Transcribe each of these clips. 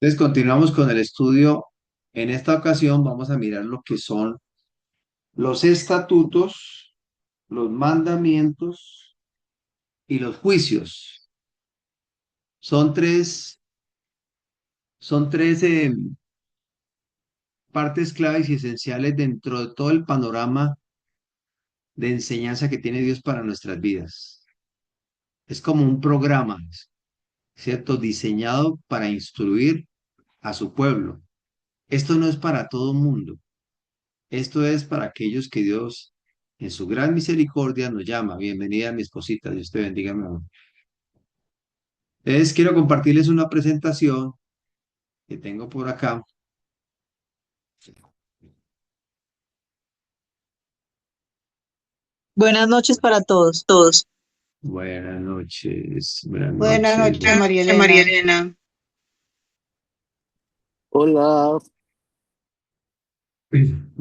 Entonces continuamos con el estudio. En esta ocasión vamos a mirar lo que son los estatutos, los mandamientos y los juicios. Son tres, son tres partes claves y esenciales dentro de todo el panorama de enseñanza que tiene Dios para nuestras vidas. Es como un programa, ¿cierto? Diseñado para instruir a su pueblo. Esto no es para todo el mundo. Esto es para aquellos que Dios, en su gran misericordia, nos llama. Bienvenida, mi esposita. Dios te bendiga, mi amor. Entonces, quiero compartirles una presentación que tengo por acá. Buenas noches para todos. Todos. Buenas noches, buenas Buenas noches. noches, Buenas María noches, María Elena. Elena. Hola,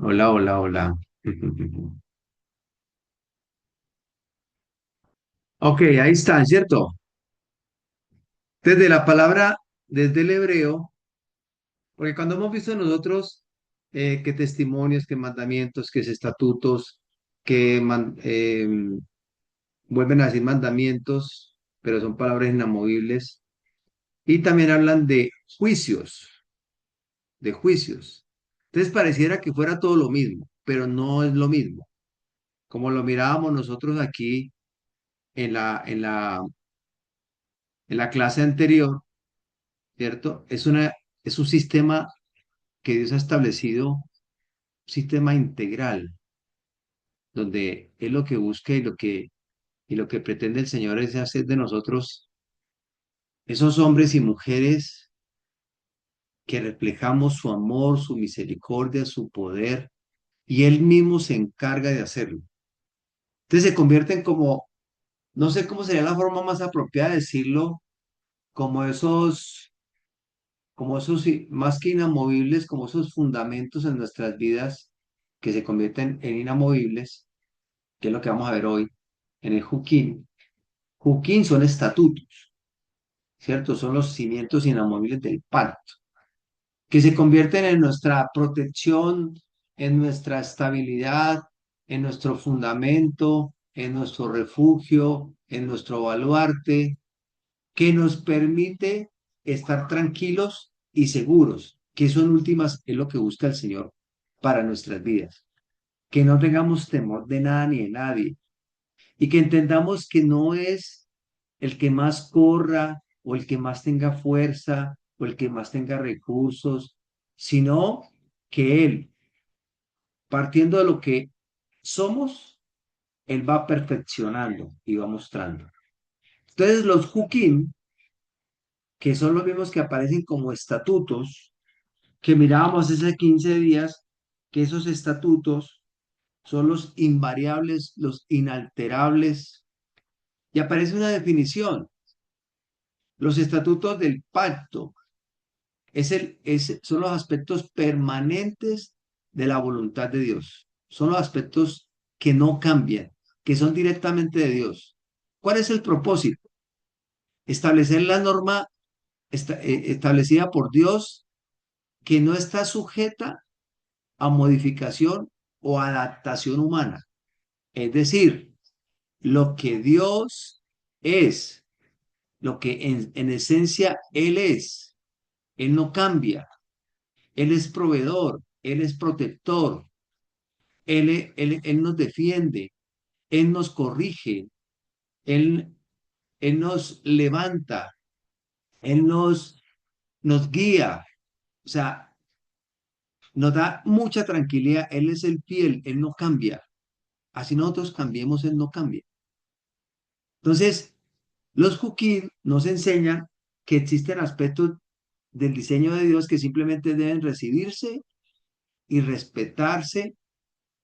Hola, hola, hola. Ok, ahí están, ¿cierto? Desde la palabra, desde el hebreo, porque cuando hemos visto nosotros que testimonios, que mandamientos, que estatutos, que vuelven a decir mandamientos, pero son palabras inamovibles. Y también hablan de juicios. Entonces pareciera que fuera todo lo mismo, pero no es lo mismo. Como lo mirábamos nosotros aquí en la clase anterior, ¿cierto? Es un sistema que Dios ha establecido, un sistema integral, donde Él lo que busca y lo que pretende el Señor es hacer de nosotros esos hombres y mujeres que reflejamos su amor, su misericordia, su poder, y Él mismo se encarga de hacerlo. Entonces se convierten como, no sé cómo sería la forma más apropiada de decirlo, como esos más que inamovibles, como esos fundamentos en nuestras vidas que se convierten en inamovibles, que es lo que vamos a ver hoy en el Juquín. Juquín son estatutos, ¿cierto? Son los cimientos inamovibles del pacto, que se convierten en nuestra protección, en nuestra estabilidad, en nuestro fundamento, en nuestro refugio, en nuestro baluarte, que nos permite estar tranquilos y seguros, que eso en últimas es lo que busca el Señor para nuestras vidas, que no tengamos temor de nada ni de nadie y que entendamos que no es el que más corra o el que más tenga fuerza o el que más tenga recursos, sino que Él, partiendo de lo que somos, Él va perfeccionando y va mostrando. Entonces los Jukim, que son los mismos que aparecen como estatutos, que mirábamos hace 15 días, que esos estatutos son los invariables, los inalterables, y aparece una definición. Los estatutos del pacto son los aspectos permanentes de la voluntad de Dios. Son los aspectos que no cambian, que son directamente de Dios. ¿Cuál es el propósito? Establecer la norma establecida por Dios que no está sujeta a modificación o adaptación humana. Es decir, lo que Dios es, lo que en esencia Él es, Él no cambia. Él es proveedor, Él es protector, Él nos defiende, Él nos corrige, Él, Él nos levanta, Él nos guía, o sea, nos da mucha tranquilidad, Él es el fiel, Él no cambia. Así nosotros cambiemos, Él no cambia. Entonces, los Juquim nos enseñan que existen aspectos del diseño de Dios que simplemente deben recibirse y respetarse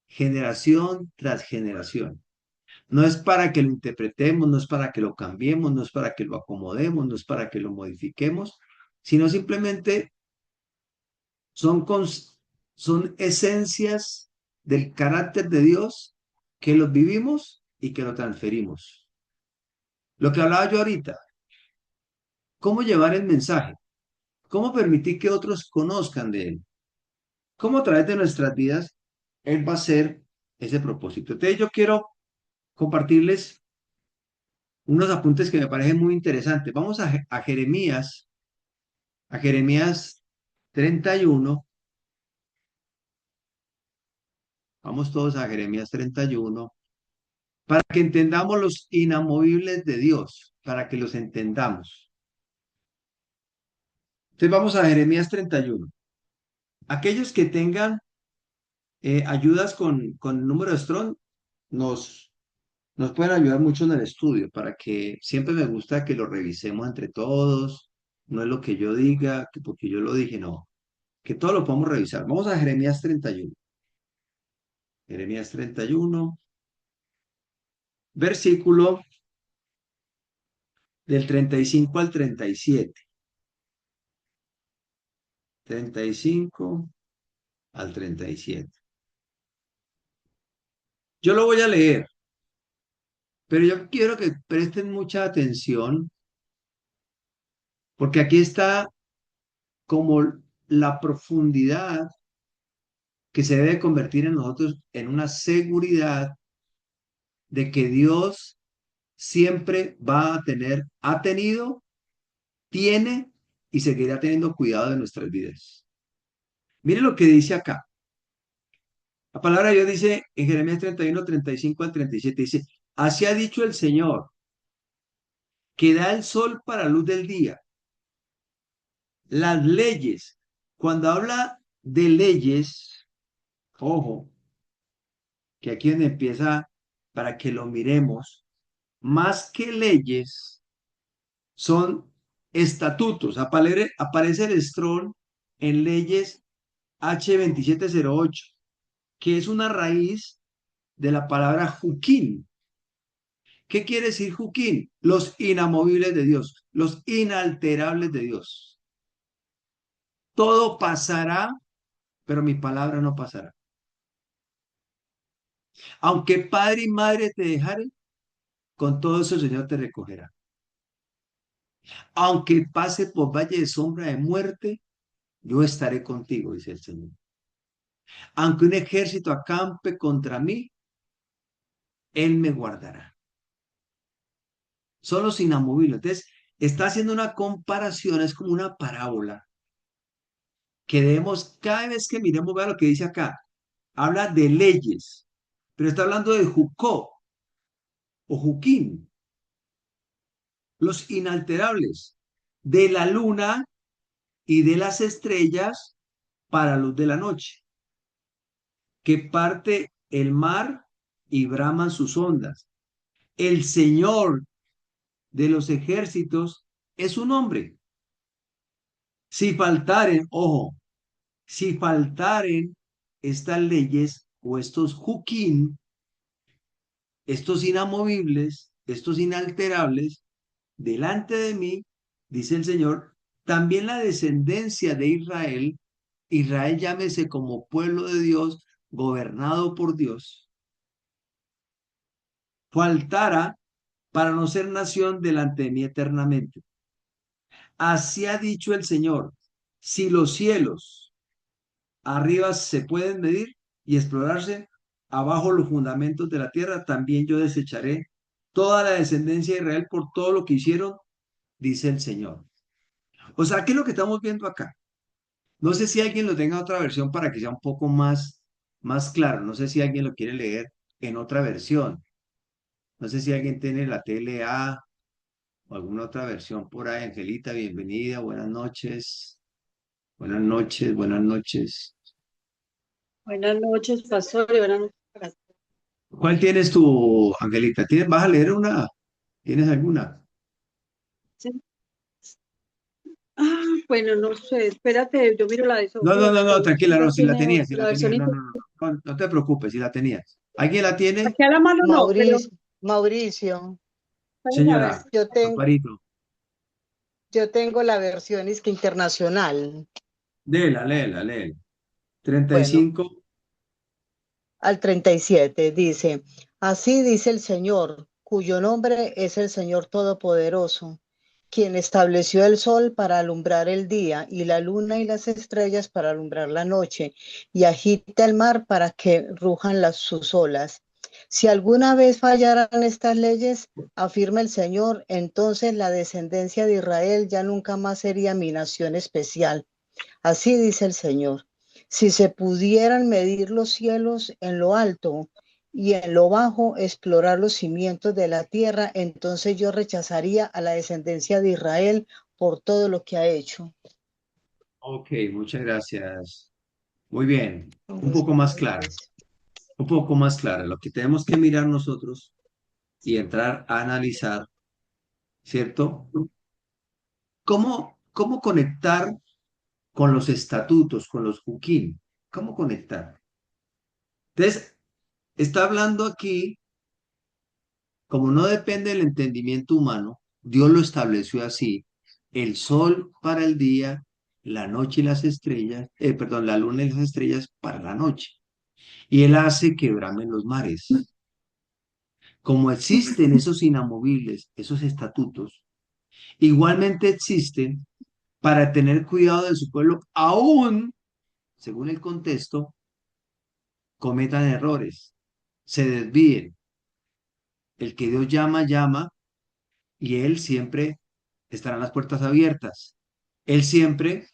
generación tras generación. No es para que lo interpretemos, no es para que lo cambiemos, no es para que lo acomodemos, no es para que lo modifiquemos, sino simplemente son, son esencias del carácter de Dios que los vivimos y que lo transferimos. Lo que hablaba yo ahorita, ¿cómo llevar el mensaje? ¿Cómo permitir que otros conozcan de Él? ¿Cómo a través de nuestras vidas Él va a ser ese propósito? Entonces yo quiero compartirles unos apuntes que me parecen muy interesantes. Vamos a Jeremías 31. Vamos todos a Jeremías 31 para que entendamos los inamovibles de Dios, para que los entendamos. Entonces vamos a Jeremías 31. Aquellos que tengan ayudas con el número de Strong nos, nos pueden ayudar mucho en el estudio, para que siempre me gusta que lo revisemos entre todos. No es lo que yo diga, que porque yo lo dije, no. Que todo lo podamos revisar. Vamos a Jeremías 31. Jeremías 31, versículo del 35 al 37. 35 al 37. Yo lo voy a leer, pero yo quiero que presten mucha atención porque aquí está como la profundidad que se debe convertir en nosotros en una seguridad de que Dios siempre va a tener, ha tenido, tiene y seguirá teniendo cuidado de nuestras vidas. Mire lo que dice acá. La palabra de Dios dice en Jeremías 31, 35 al 37, dice, así ha dicho el Señor, que da el sol para luz del día. Las leyes, cuando habla de leyes, ojo, que aquí donde empieza para que lo miremos, más que leyes, son estatutos. Aparece el Strong en leyes H2708, que es una raíz de la palabra juquín. ¿Qué quiere decir juquín? Los inamovibles de Dios, los inalterables de Dios. Todo pasará, pero mi palabra no pasará. Aunque padre y madre te dejaren, con todo eso el Señor te recogerá. Aunque pase por valle de sombra de muerte, yo estaré contigo, dice el Señor. Aunque un ejército acampe contra mí, Él me guardará. Son los inamovibles. Entonces, está haciendo una comparación, es como una parábola que debemos, cada vez que miremos, vea lo que dice acá. Habla de leyes, pero está hablando de Jucó o Juquín, los inalterables, de la luna y de las estrellas para luz de la noche, que parte el mar y braman sus ondas. El Señor de los ejércitos es un hombre. Si faltaren, ojo, si faltaren estas leyes o estos juquín, estos inamovibles, estos inalterables, delante de mí, dice el Señor, también la descendencia de Israel, Israel llámese como pueblo de Dios, gobernado por Dios, faltara para no ser nación delante de mí eternamente. Así ha dicho el Señor, si los cielos arriba se pueden medir y explorarse, abajo los fundamentos de la tierra, también yo desecharé toda la descendencia de Israel por todo lo que hicieron, dice el Señor. O sea, ¿qué es lo que estamos viendo acá? No sé si alguien lo tenga otra versión para que sea un poco más claro. No sé si alguien lo quiere leer en otra versión. No sé si alguien tiene la TLA o alguna otra versión por ahí. Angelita, bienvenida, buenas noches. Buenas noches, buenas noches. Buenas noches, pastor, y buenas noches para todos. ¿Cuál tienes tú, Angelita? ¿Vas a leer una? ¿Tienes alguna? Sí. Bueno, no sé, espérate, yo miro la de No, no, Sofía, no, no, porque tranquila, ella no, si la tiene tenías, si la la tenías. versión No, no, no, no, no, no te preocupes, si la tenías. ¿Alguien la tiene? aquí a la mano no, pero Mauricio, vamos a ver. Señora, yo, Amparito, yo tengo la versión es que internacional. léela, léela, léela. Treinta y Bueno, cinco. al 37 dice, así dice el Señor, cuyo nombre es el Señor Todopoderoso, quien estableció el sol para alumbrar el día y la luna y las estrellas para alumbrar la noche, y agita el mar para que rujan sus olas. Si alguna vez fallaran estas leyes, afirma el Señor, entonces la descendencia de Israel ya nunca más sería mi nación especial. Así dice el Señor. Si se pudieran medir los cielos en lo alto y en lo bajo explorar los cimientos de la tierra, entonces yo rechazaría a la descendencia de Israel por todo lo que ha hecho. Ok, muchas gracias. Muy bien. Con Un los poco más clara, favores. un poco más clara. Lo que tenemos que mirar nosotros y entrar a analizar, ¿cierto? ¿Cómo conectar con los estatutos, con los juquín? ¿Cómo conectar? Entonces, está hablando aquí, como no depende del entendimiento humano, Dios lo estableció así: el sol para el día, la noche y las estrellas, perdón, la luna y las estrellas para la noche. Y Él hace que bramen los mares. Como existen esos inamovibles, esos estatutos, igualmente existen para tener cuidado de su pueblo, aún, según el contexto, cometan errores, se desvíen. El que Dios llama, llama, y Él siempre estarán las puertas abiertas. Él siempre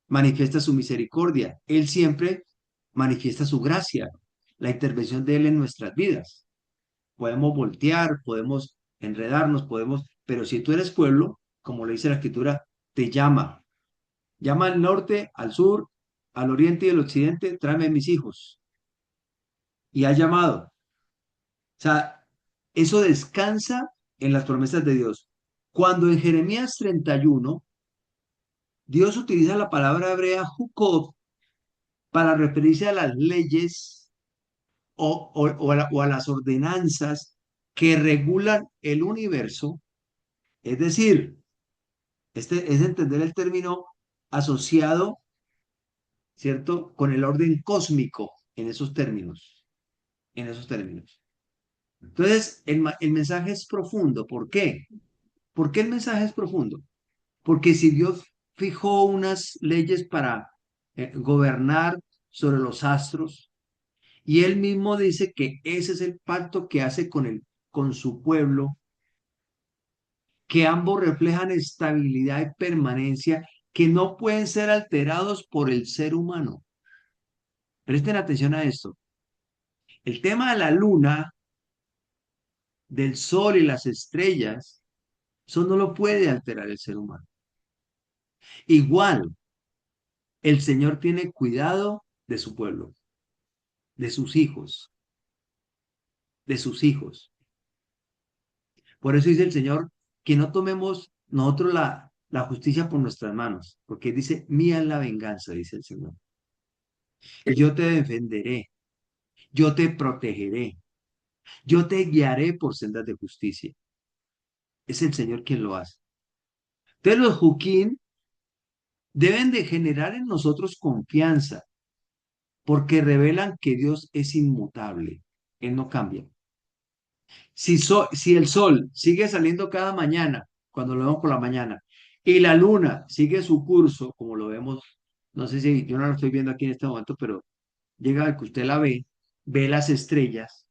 manifiesta su misericordia. Él siempre manifiesta su gracia, la intervención de Él en nuestras vidas. Podemos voltear, podemos enredarnos, pero si tú eres pueblo, como le dice la escritura, te llama. Llama al norte, al sur, al oriente y al occidente, tráeme mis hijos. Y ha llamado. O sea, eso descansa en las promesas de Dios. Cuando en Jeremías 31 Dios utiliza la palabra hebrea Jukot para referirse a las leyes o a las ordenanzas que regulan el universo, es decir, este es entender el término asociado, ¿cierto?, con el orden cósmico en esos términos, en esos términos. Entonces, el mensaje es profundo. ¿Por qué? ¿Por qué el mensaje es profundo? Porque si Dios fijó unas leyes para gobernar sobre los astros, y él mismo dice que ese es el pacto que hace con su pueblo, que ambos reflejan estabilidad y permanencia que no pueden ser alterados por el ser humano. Presten atención a esto. El tema de la luna, del sol y las estrellas, eso no lo puede alterar el ser humano. Igual, el Señor tiene cuidado de su pueblo, de sus hijos, de sus hijos. Por eso dice el Señor que no tomemos nosotros la justicia por nuestras manos, porque dice, mía es la venganza, dice el Señor. Y yo te defenderé, yo te protegeré, yo te guiaré por sendas de justicia. Es el Señor quien lo hace. Entonces los juquín deben de generar en nosotros confianza, porque revelan que Dios es inmutable, Él no cambia. Si el sol sigue saliendo cada mañana, cuando lo vemos por la mañana, y la luna sigue su curso, como lo vemos, no sé si yo no lo estoy viendo aquí en este momento, pero llega a que usted la ve las estrellas,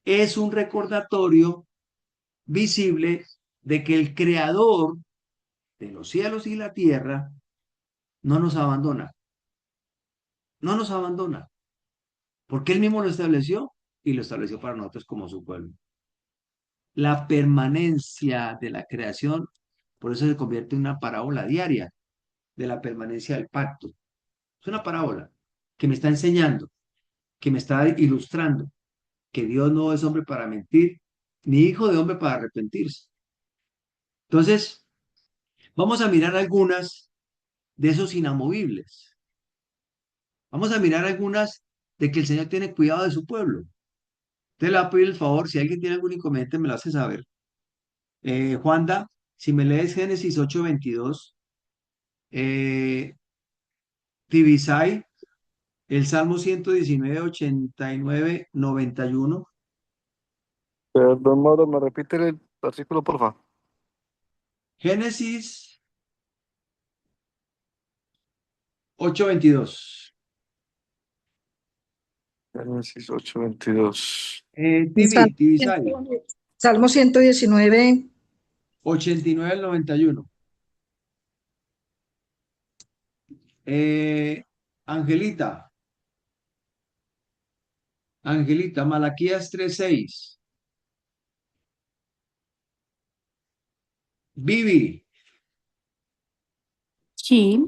es un recordatorio visible de que el creador de los cielos y la tierra no nos abandona, no nos abandona, porque él mismo lo estableció y lo estableció para nosotros como su pueblo. La permanencia de la creación, por eso se convierte en una parábola diaria de la permanencia del pacto. Es una parábola que me está enseñando, que me está ilustrando que Dios no es hombre para mentir, ni hijo de hombre para arrepentirse. Entonces, vamos a mirar algunas de esos inamovibles. Vamos a mirar algunas de que el Señor tiene cuidado de su pueblo. Te le voy a pedir el favor, si alguien tiene algún inconveniente, me lo hace saber. Juanda, si me lees Génesis 8:22, eh, Tibisay, el Salmo 119, 89, 91. Perdón, Mauro, ¿me repite el versículo, por favor? Génesis 8:22. Génesis 8:22. TV Sai, Salmo 119, 89 al 91. Angelita, Malaquías 3:6. Vivi, Sí,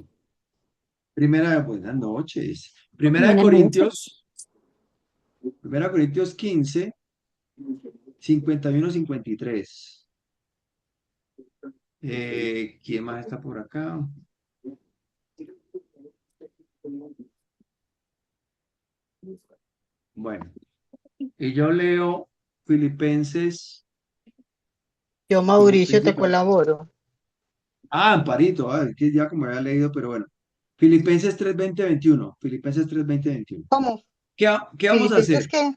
buenas noches. buenas noches. Primera Corintios 15, 51-53. ¿Quién más está por acá? Bueno, y yo leo Filipenses. Yo, Mauricio, te Filipenses. colaboro. Amparito, que ya como había leído, pero bueno. Filipenses 3:20-21. Filipenses 3:20-21. ¿Cómo? ¿Qué vamos a ¿Filipenses hacer? qué?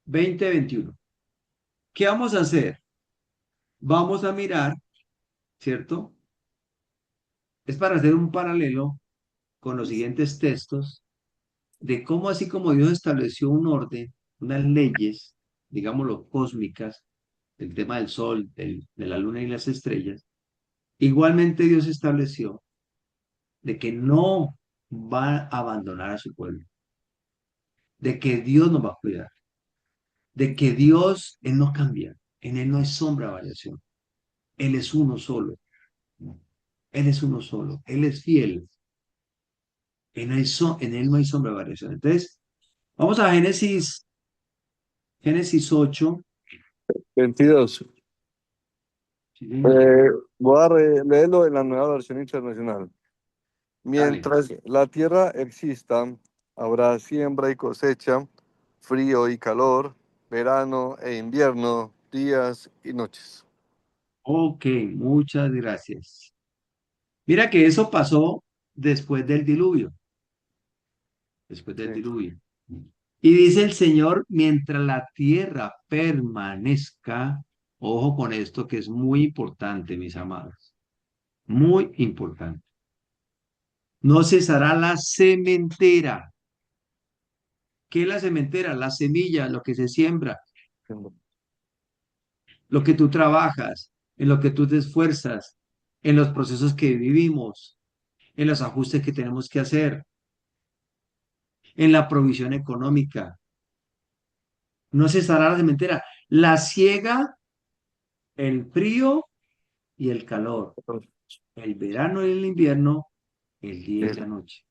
3:20-21. ¿Qué vamos a hacer? Vamos a mirar, ¿cierto? Es para hacer un paralelo con los siguientes textos de cómo así como Dios estableció un orden, unas leyes, digámoslo, cósmicas, el tema del sol, de la luna y las estrellas, igualmente Dios estableció de que no va a abandonar a su pueblo, de que Dios nos va a cuidar, de que Dios, Él no cambia, en Él no hay sombra de variación, Él es uno solo, Él es uno solo, Él es fiel, en Él no hay sombra de variación. Entonces, vamos a Génesis 8. 22. Sí, señor. Voy a leerlo en la nueva versión internacional. Dale. Mientras la tierra exista, habrá siembra y cosecha, frío y calor, verano e invierno, días y noches. Ok, muchas gracias. Mira que eso pasó después del diluvio, después del Sí. diluvio. Y dice el Señor, mientras la tierra permanezca, ojo con esto que es muy importante, mis amados, muy importante. No cesará la sementera. ¿Qué es la sementera? La semilla, lo que se siembra, lo que tú trabajas, en lo que tú te esfuerzas, en los procesos que vivimos, en los ajustes que tenemos que hacer, en la provisión económica. No cesará la sementera. La siega, el frío y el calor, el verano y el invierno, el día y la noche.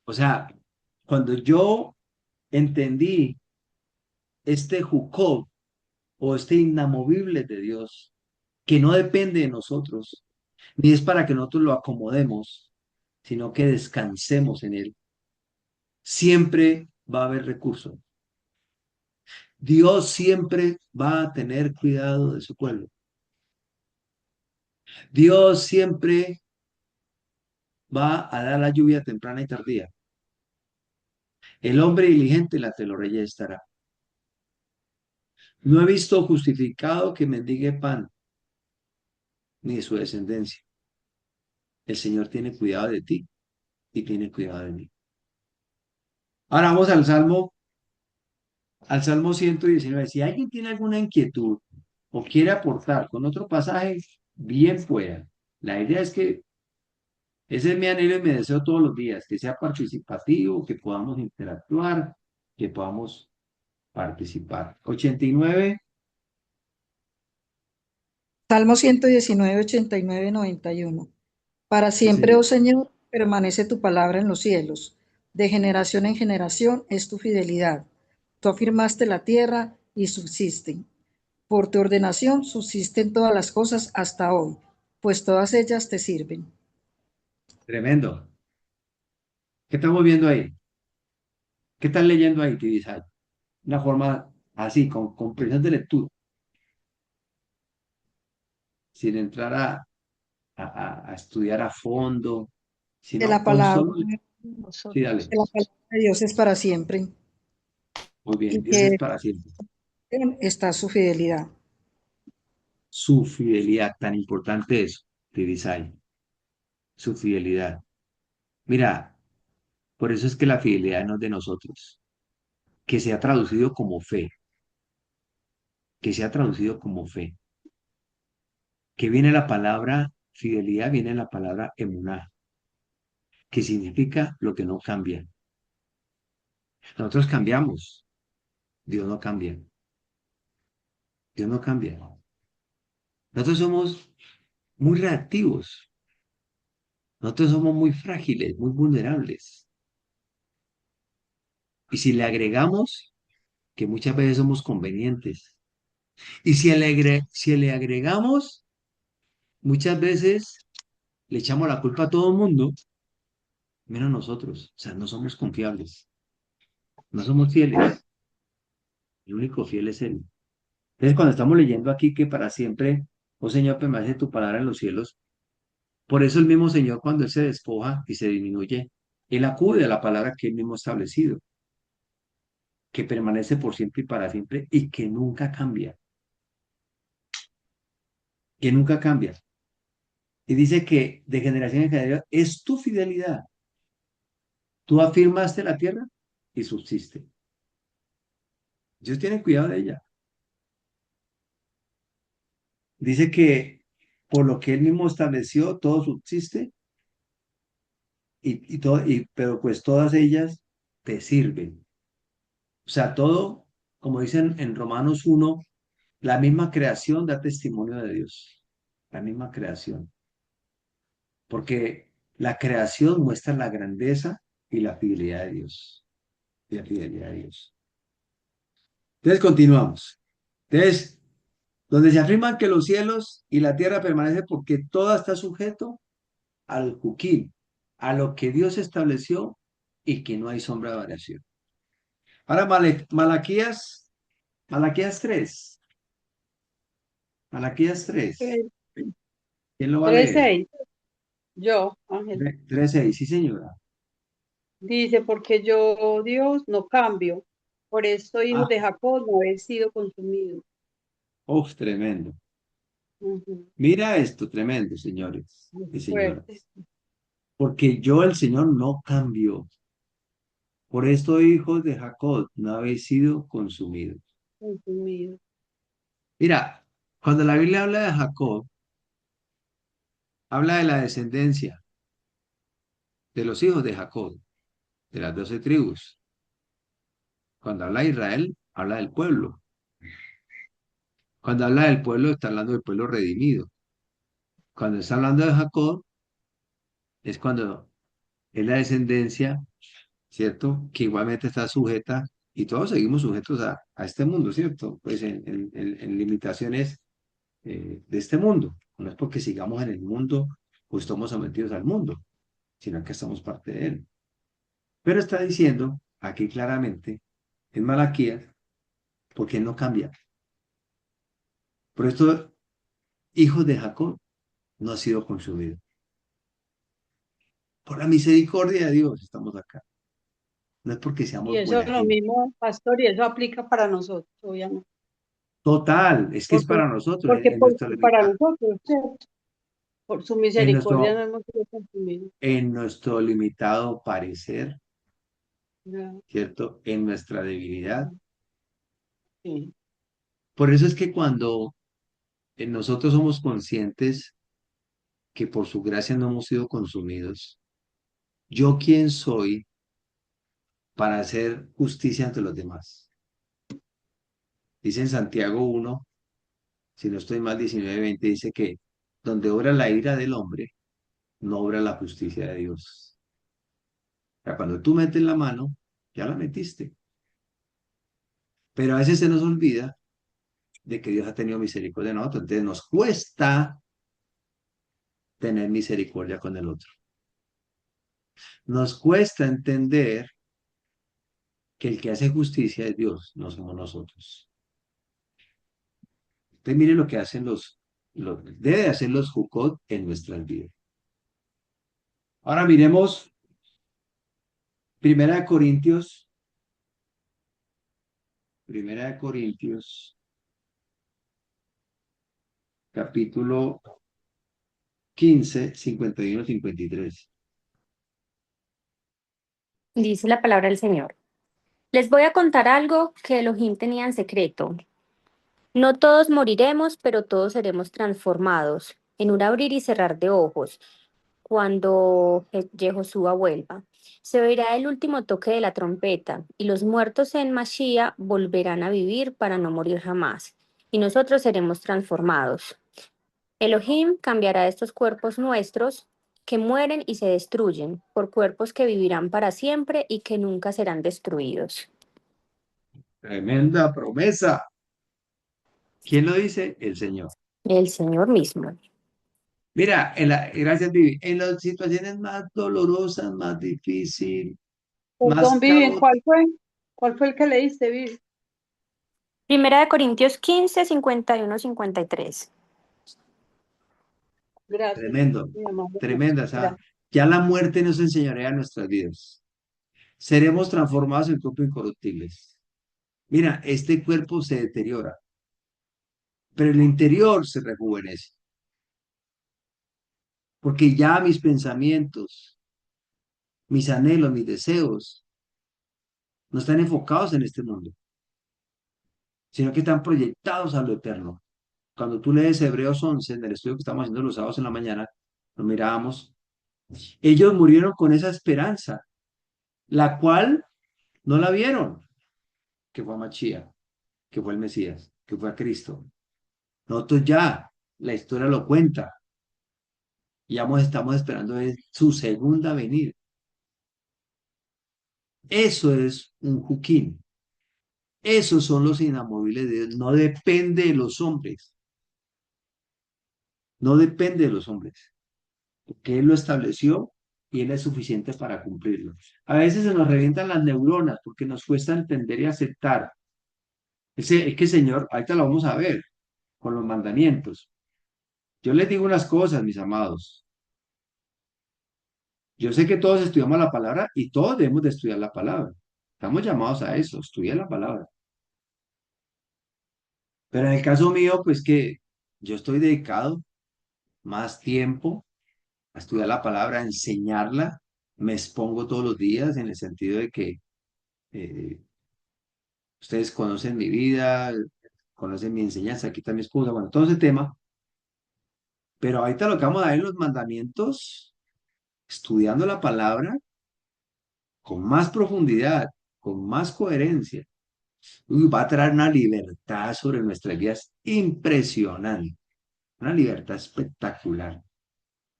O sea, cuando yo entendí este Jucób o este inamovible de Dios, que no depende de nosotros, ni es para que nosotros lo acomodemos, sino que descansemos en él, siempre va a haber recursos. Dios siempre va a tener cuidado de su pueblo. Dios siempre va a dar la lluvia temprana y tardía. El hombre diligente la te lo estará. No he visto justificado que mendigue pan, ni de su descendencia. El Señor tiene cuidado de ti y tiene cuidado de mí. Ahora vamos al Salmo 119. Si alguien tiene alguna inquietud o quiere aportar con otro pasaje, bien pueda. La idea es que ese es mi anhelo y mi deseo todos los días, que sea participativo, que podamos interactuar, que podamos participar. 89. Salmo 119, 89, 91. Para Sí, siempre, oh señor. Señor, permanece tu palabra en los cielos. De generación en generación es tu fidelidad. Tú afirmaste la tierra y subsisten. Por tu ordenación subsisten todas las cosas hasta hoy, pues todas ellas te sirven. Tremendo. ¿Qué estamos viendo ahí? ¿Qué estás leyendo ahí, Tibisay? Una forma así, con comprensión de lectura, sin entrar a estudiar a fondo, Que sino la con palabra, solo... Sí, dale. que la palabra de Dios es para siempre Muy bien, y Dios es que para siempre. está su fidelidad. su fidelidad, tan importante es, Tibisay, su fidelidad. Mira, por eso es que la fidelidad no es de nosotros, que se ha traducido como fe, que se ha traducido como fe, que viene la palabra fidelidad, viene la palabra emuná, que significa lo que no cambia. Nosotros cambiamos, Dios no cambia, Dios no cambia. Nosotros somos muy reactivos, nosotros somos muy frágiles, muy vulnerables. Y si le agregamos que muchas veces somos convenientes, y si le agregamos, muchas veces le echamos la culpa a todo el mundo, menos nosotros. O sea, no somos confiables, no somos fieles. El único fiel es Él. Entonces, cuando estamos leyendo aquí que para siempre, oh Señor, permanece tu palabra en los cielos, por eso el mismo Señor, cuando Él se despoja y se disminuye, Él acude a la palabra que Él mismo ha establecido, que permanece por siempre y para siempre y que nunca cambia. Y dice que de generación en generación es tu fidelidad. Tú afirmaste la tierra y subsiste. Dios tiene cuidado de ella. Dice que por lo que Él mismo estableció, todo subsiste pero pues todas ellas te sirven. O sea, todo, como dicen en Romanos 1, la misma creación da testimonio de Dios. La misma creación. Porque la creación muestra la grandeza y la fidelidad de Dios. Y la fidelidad de Dios. Entonces continuamos. Entonces, donde se afirman que los cielos y la tierra permanecen porque todo está sujeto al Juquim, a lo que Dios estableció y que no hay sombra de variación. Ahora Malaquías 3. Malaquías 3. Eh, ¿Quién lo va a leer? 3:6. Yo, Ángel, 3:6, sí señora. dice, porque yo, Dios, no cambio. Por esto, hijos Ah, de Jacob, no habéis sido consumidos. uf, tremendo. Ujú. Mira esto, tremendo, señores Muy y fuerte, señoras. Porque yo, el Señor, no cambio. Por esto, hijos de Jacob, no habéis sido consumidos. consumidos. Mira, cuando la Biblia habla de Jacob, habla de la descendencia de los hijos de Jacob, de las 12 tribus. Cuando habla de Israel, habla del pueblo. Cuando habla del pueblo, está hablando del pueblo redimido. Cuando está hablando de Jacob, es cuando es la descendencia, ¿cierto? Que igualmente está sujeta, y todos seguimos sujetos a este mundo, ¿cierto? Pues en limitaciones de este mundo. No es porque sigamos en el mundo o estamos sometidos al mundo, sino que estamos parte de él. Pero está diciendo aquí claramente, en Malaquías, porque él no cambia. Por esto, hijos de Jacob no ha sido consumido. Por la misericordia de Dios estamos acá. No es porque Y seamos eso es buena lo gente. mismo, pastor, y eso aplica para nosotros, obviamente. Total, es que es Porque, para nosotros, porque para nosotros, ¿cierto? Por su en misericordia no nuestro, hemos sido consumidos. en nuestro limitado parecer, Ya, ¿cierto? En nuestra debilidad. sí. Por eso es que cuando nosotros somos conscientes que por su gracia no hemos sido consumidos, ¿yo quién soy para hacer justicia ante los demás? Dice en Santiago 1, si no estoy mal, 19:20, dice que donde obra la ira del hombre, no obra la justicia de Dios. O sea, cuando tú metes la mano, ya la metiste. Pero a veces se nos olvida de que Dios ha tenido misericordia de nosotros. Entonces nos cuesta tener misericordia con el otro. Nos cuesta entender que el que hace justicia es Dios, no somos nosotros. Entonces mire lo que hacen debe hacer los Jukot en nuestras vidas. Ahora miremos Primera de Corintios, Primera de Corintios, capítulo 15, 51, 53. Dice la palabra del Señor. Les voy a contar algo que Elohim tenía en secreto. No todos moriremos, pero todos seremos transformados en un abrir y cerrar de ojos cuando Yehoshua vuelva. Se oirá el último toque de la trompeta y los muertos en Mashiach volverán a vivir para no morir jamás, y nosotros seremos transformados. Elohim cambiará estos cuerpos nuestros que mueren y se destruyen por cuerpos que vivirán para siempre y que nunca serán destruidos. Tremenda promesa. ¿Quién lo dice? El Señor. El Señor mismo. Mira, gracias, Vivi. En las situaciones más dolorosas, más difíciles, más Perdón, Vivi, caóticas. ¿cuál fue? ¿Cuál fue el que leíste, Vivi? Primera de Corintios 15, 51, 53. Gracias, Tremendo, mi amable. tremenda. O sea, Gracias. ya la muerte nos enseñaría nuestras vidas. Seremos transformados en cuerpos incorruptibles. Mira, este cuerpo se deteriora, pero el interior se rejuvenece. Porque ya mis pensamientos, mis anhelos, mis deseos, no están enfocados en este mundo, sino que están proyectados a lo eterno. Cuando tú lees Hebreos 11, en el estudio que estamos haciendo los sábados en la mañana, lo mirábamos, ellos murieron con esa esperanza, la cual no la vieron, que fue a Machía, que fue el Mesías, que fue a Cristo. Nosotros ya, la historia lo cuenta, y ya estamos esperando su segunda venida. Eso es un juquín. Esos son los inamovibles de Dios. No depende de los hombres. No depende de los hombres. Porque Él lo estableció y Él es suficiente para cumplirlo. A veces se nos revientan las neuronas porque nos cuesta entender y aceptar. Es que, Señor, ahorita lo vamos a ver con los mandamientos. Yo les digo unas cosas, mis amados. Yo sé que todos estudiamos la palabra y todos debemos de estudiar la palabra. Estamos llamados a eso, estudiar la palabra. Pero en el caso mío, pues que yo estoy dedicado más tiempo a estudiar la palabra, a enseñarla. Me expongo todos los días en el sentido de que eh, ustedes conocen mi vida, conocen mi enseñanza, aquí está mi esposa, bueno, todo ese tema. Pero ahorita lo que vamos a ver en los mandamientos, estudiando la palabra con más profundidad, con más coherencia, va a traer una libertad sobre nuestras vidas impresionante, una libertad espectacular.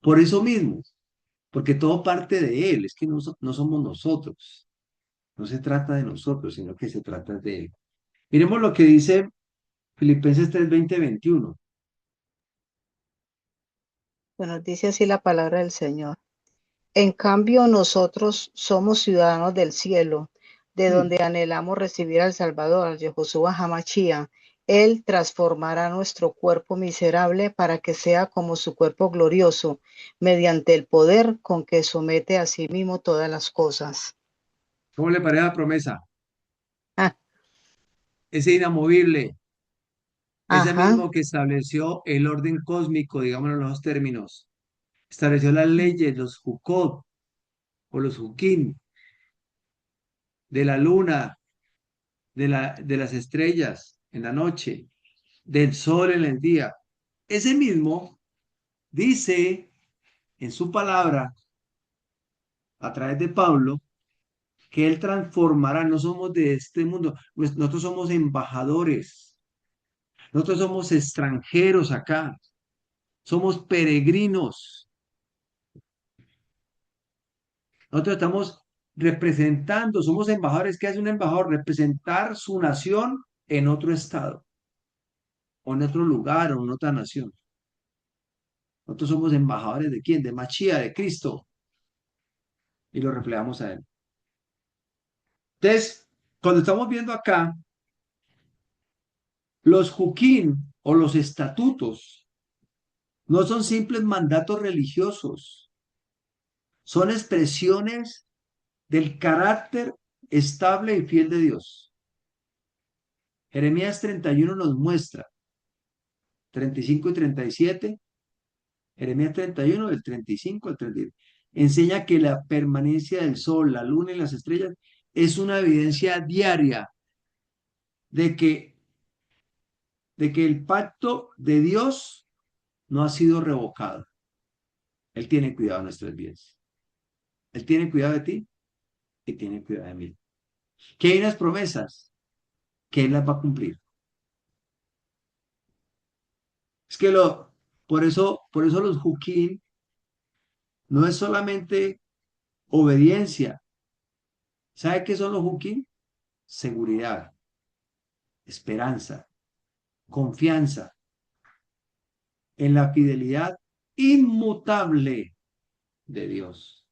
Por eso mismo, porque todo parte de Él, es que no somos nosotros, no se trata de nosotros, sino que se trata de Él. Miremos lo que dice Filipenses 3, 20, 21. Bueno, dice así la palabra del Señor. En cambio, nosotros somos ciudadanos del cielo, de Mm. donde anhelamos recibir al Salvador, al Yehoshua Hamashia. Él transformará nuestro cuerpo miserable para que sea como su cuerpo glorioso, mediante el poder con que somete a sí mismo todas las cosas. ¿Cómo le parece la promesa? Ah, Ese inamovible, ese ajá. mismo que estableció el orden cósmico, digámoslo en los términos, estableció las leyes, los Jukot o los Jukim de la luna, de las estrellas en la noche, del sol en el día. Ese mismo dice en su palabra, a través de Pablo, que Él transformará, no somos de este mundo, pues nosotros somos embajadores, nosotros somos extranjeros acá, somos peregrinos, nosotros estamos representando, somos embajadores. ¿Qué hace un embajador? Representar su nación en otro estado, o en otro lugar, o en otra nación. Nosotros somos embajadores ¿de quién? De Machía, de Cristo, y lo reflejamos a Él. Entonces, cuando estamos viendo acá, los juquín o los estatutos no son simples mandatos religiosos, son expresiones del carácter estable y fiel de Dios. Jeremías 31 nos muestra 35 y 37, Jeremías 31, del 35 al 37, enseña que la permanencia del sol, la luna y las estrellas es una evidencia diaria de que, de que el pacto de Dios no ha sido revocado. Él tiene cuidado de nuestras vidas. Él tiene cuidado de ti y tiene cuidado de mí. Que hay unas promesas que Él las va a cumplir. Es que por eso los juquín no es solamente obediencia. ¿Sabe qué son los juquín? Seguridad, esperanza, confianza en la fidelidad inmutable de Dios.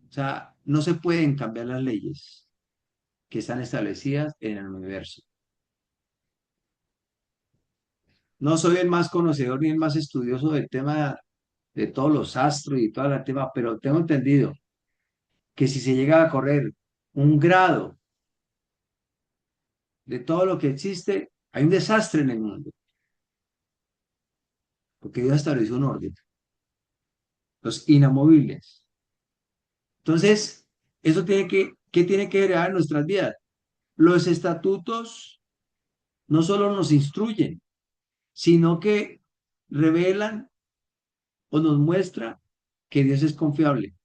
O sea, no se pueden cambiar las leyes que están establecidas en el universo. No soy el más conocedor ni el más estudioso del tema de todos los astros y todo el tema, pero tengo entendido que si se llega a correr un grado de todo lo que existe, hay un desastre en el mundo, porque Dios estableció un orden, los inamovibles. Entonces, eso tiene ¿qué tiene que generar en nuestras vidas? Los estatutos no solo nos instruyen, sino que revelan o nos muestra que Dios es confiable,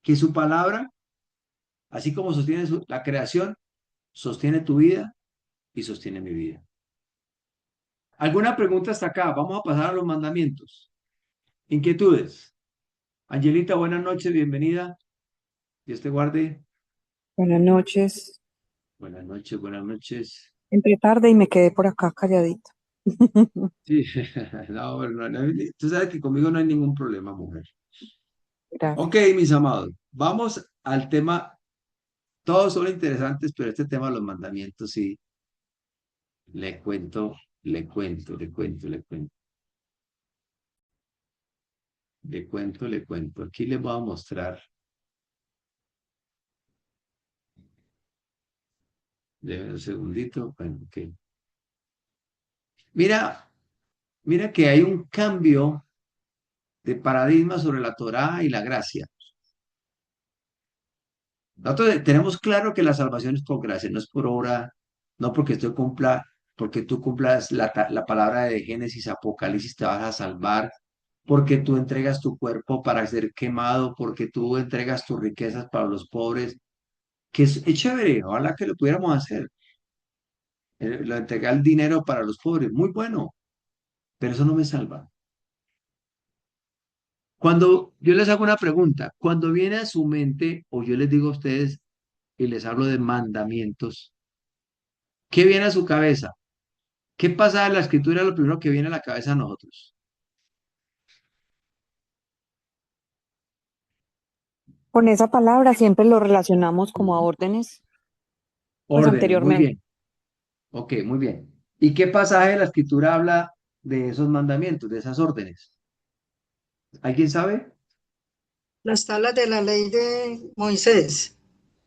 que su palabra, así como sostiene la creación, sostiene tu vida y sostiene mi vida. ¿Alguna pregunta hasta acá? Vamos a pasar a los mandamientos. Inquietudes. Angelita, buenas noches, bienvenida. Dios te guarde. Buenas noches. Buenas noches, buenas noches. Entré tarde y me quedé por acá calladita. Sí, no, tú sabes que conmigo no hay ningún problema, mujer. Gracias. Ok, mis amados, vamos al tema. Todos son interesantes, pero este tema de los mandamientos, sí, le cuento, le cuento, le cuento, le cuento, le cuento, le cuento. Aquí les voy a mostrar. Déjenme un segundito. Bueno, ok. Mira, mira que hay un cambio de paradigma sobre la Torá y la gracia. Nosotros tenemos claro que la salvación es por gracia, no es por obra, no porque tú cumplas la palabra de Génesis, Apocalipsis, te vas a salvar, porque tú entregas tu cuerpo para ser quemado, porque tú entregas tus riquezas para los pobres, que es chévere, ojalá que lo pudiéramos hacer. Lo entregar el dinero para los pobres, muy bueno, pero eso no me salva. Cuando yo les hago una pregunta, cuando viene a su mente, o yo les digo a ustedes y les hablo de mandamientos, ¿qué viene a su cabeza? ¿Qué pasa en la escritura? Lo primero que viene a la cabeza a nosotros. Con esa palabra siempre lo relacionamos como a órdenes, pues Órdenes, muy anteriormente. bien. Ok, muy bien. ¿Y qué pasaje de la escritura habla de esos mandamientos, de esas órdenes? ¿Alguien sabe? Las tablas de la ley de Moisés.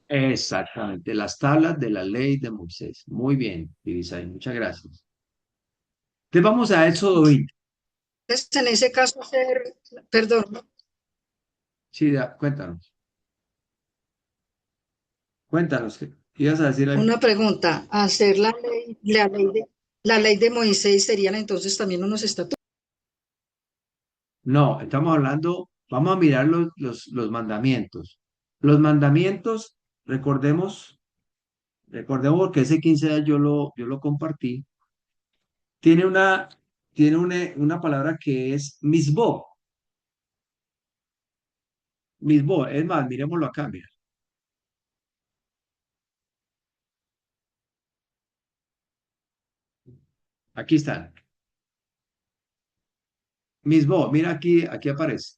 Exactamente, las tablas de la ley de Moisés. Muy bien, Divisay, muchas gracias. Entonces vamos a Éxodo 20. Entonces, en ese caso, perdón, Sí, cuéntanos, cuéntanos, ¿qué ibas a decir algo? una pregunta. Hacer la ley de Moisés serían entonces también unos estatutos. No, estamos hablando, vamos a mirar los mandamientos. Los mandamientos, recordemos que ese 15 días yo lo compartí, tiene una palabra que es misbó. Misbó, es más, miremoslo acá, mira. Aquí están. Misbó, mira aquí aparece.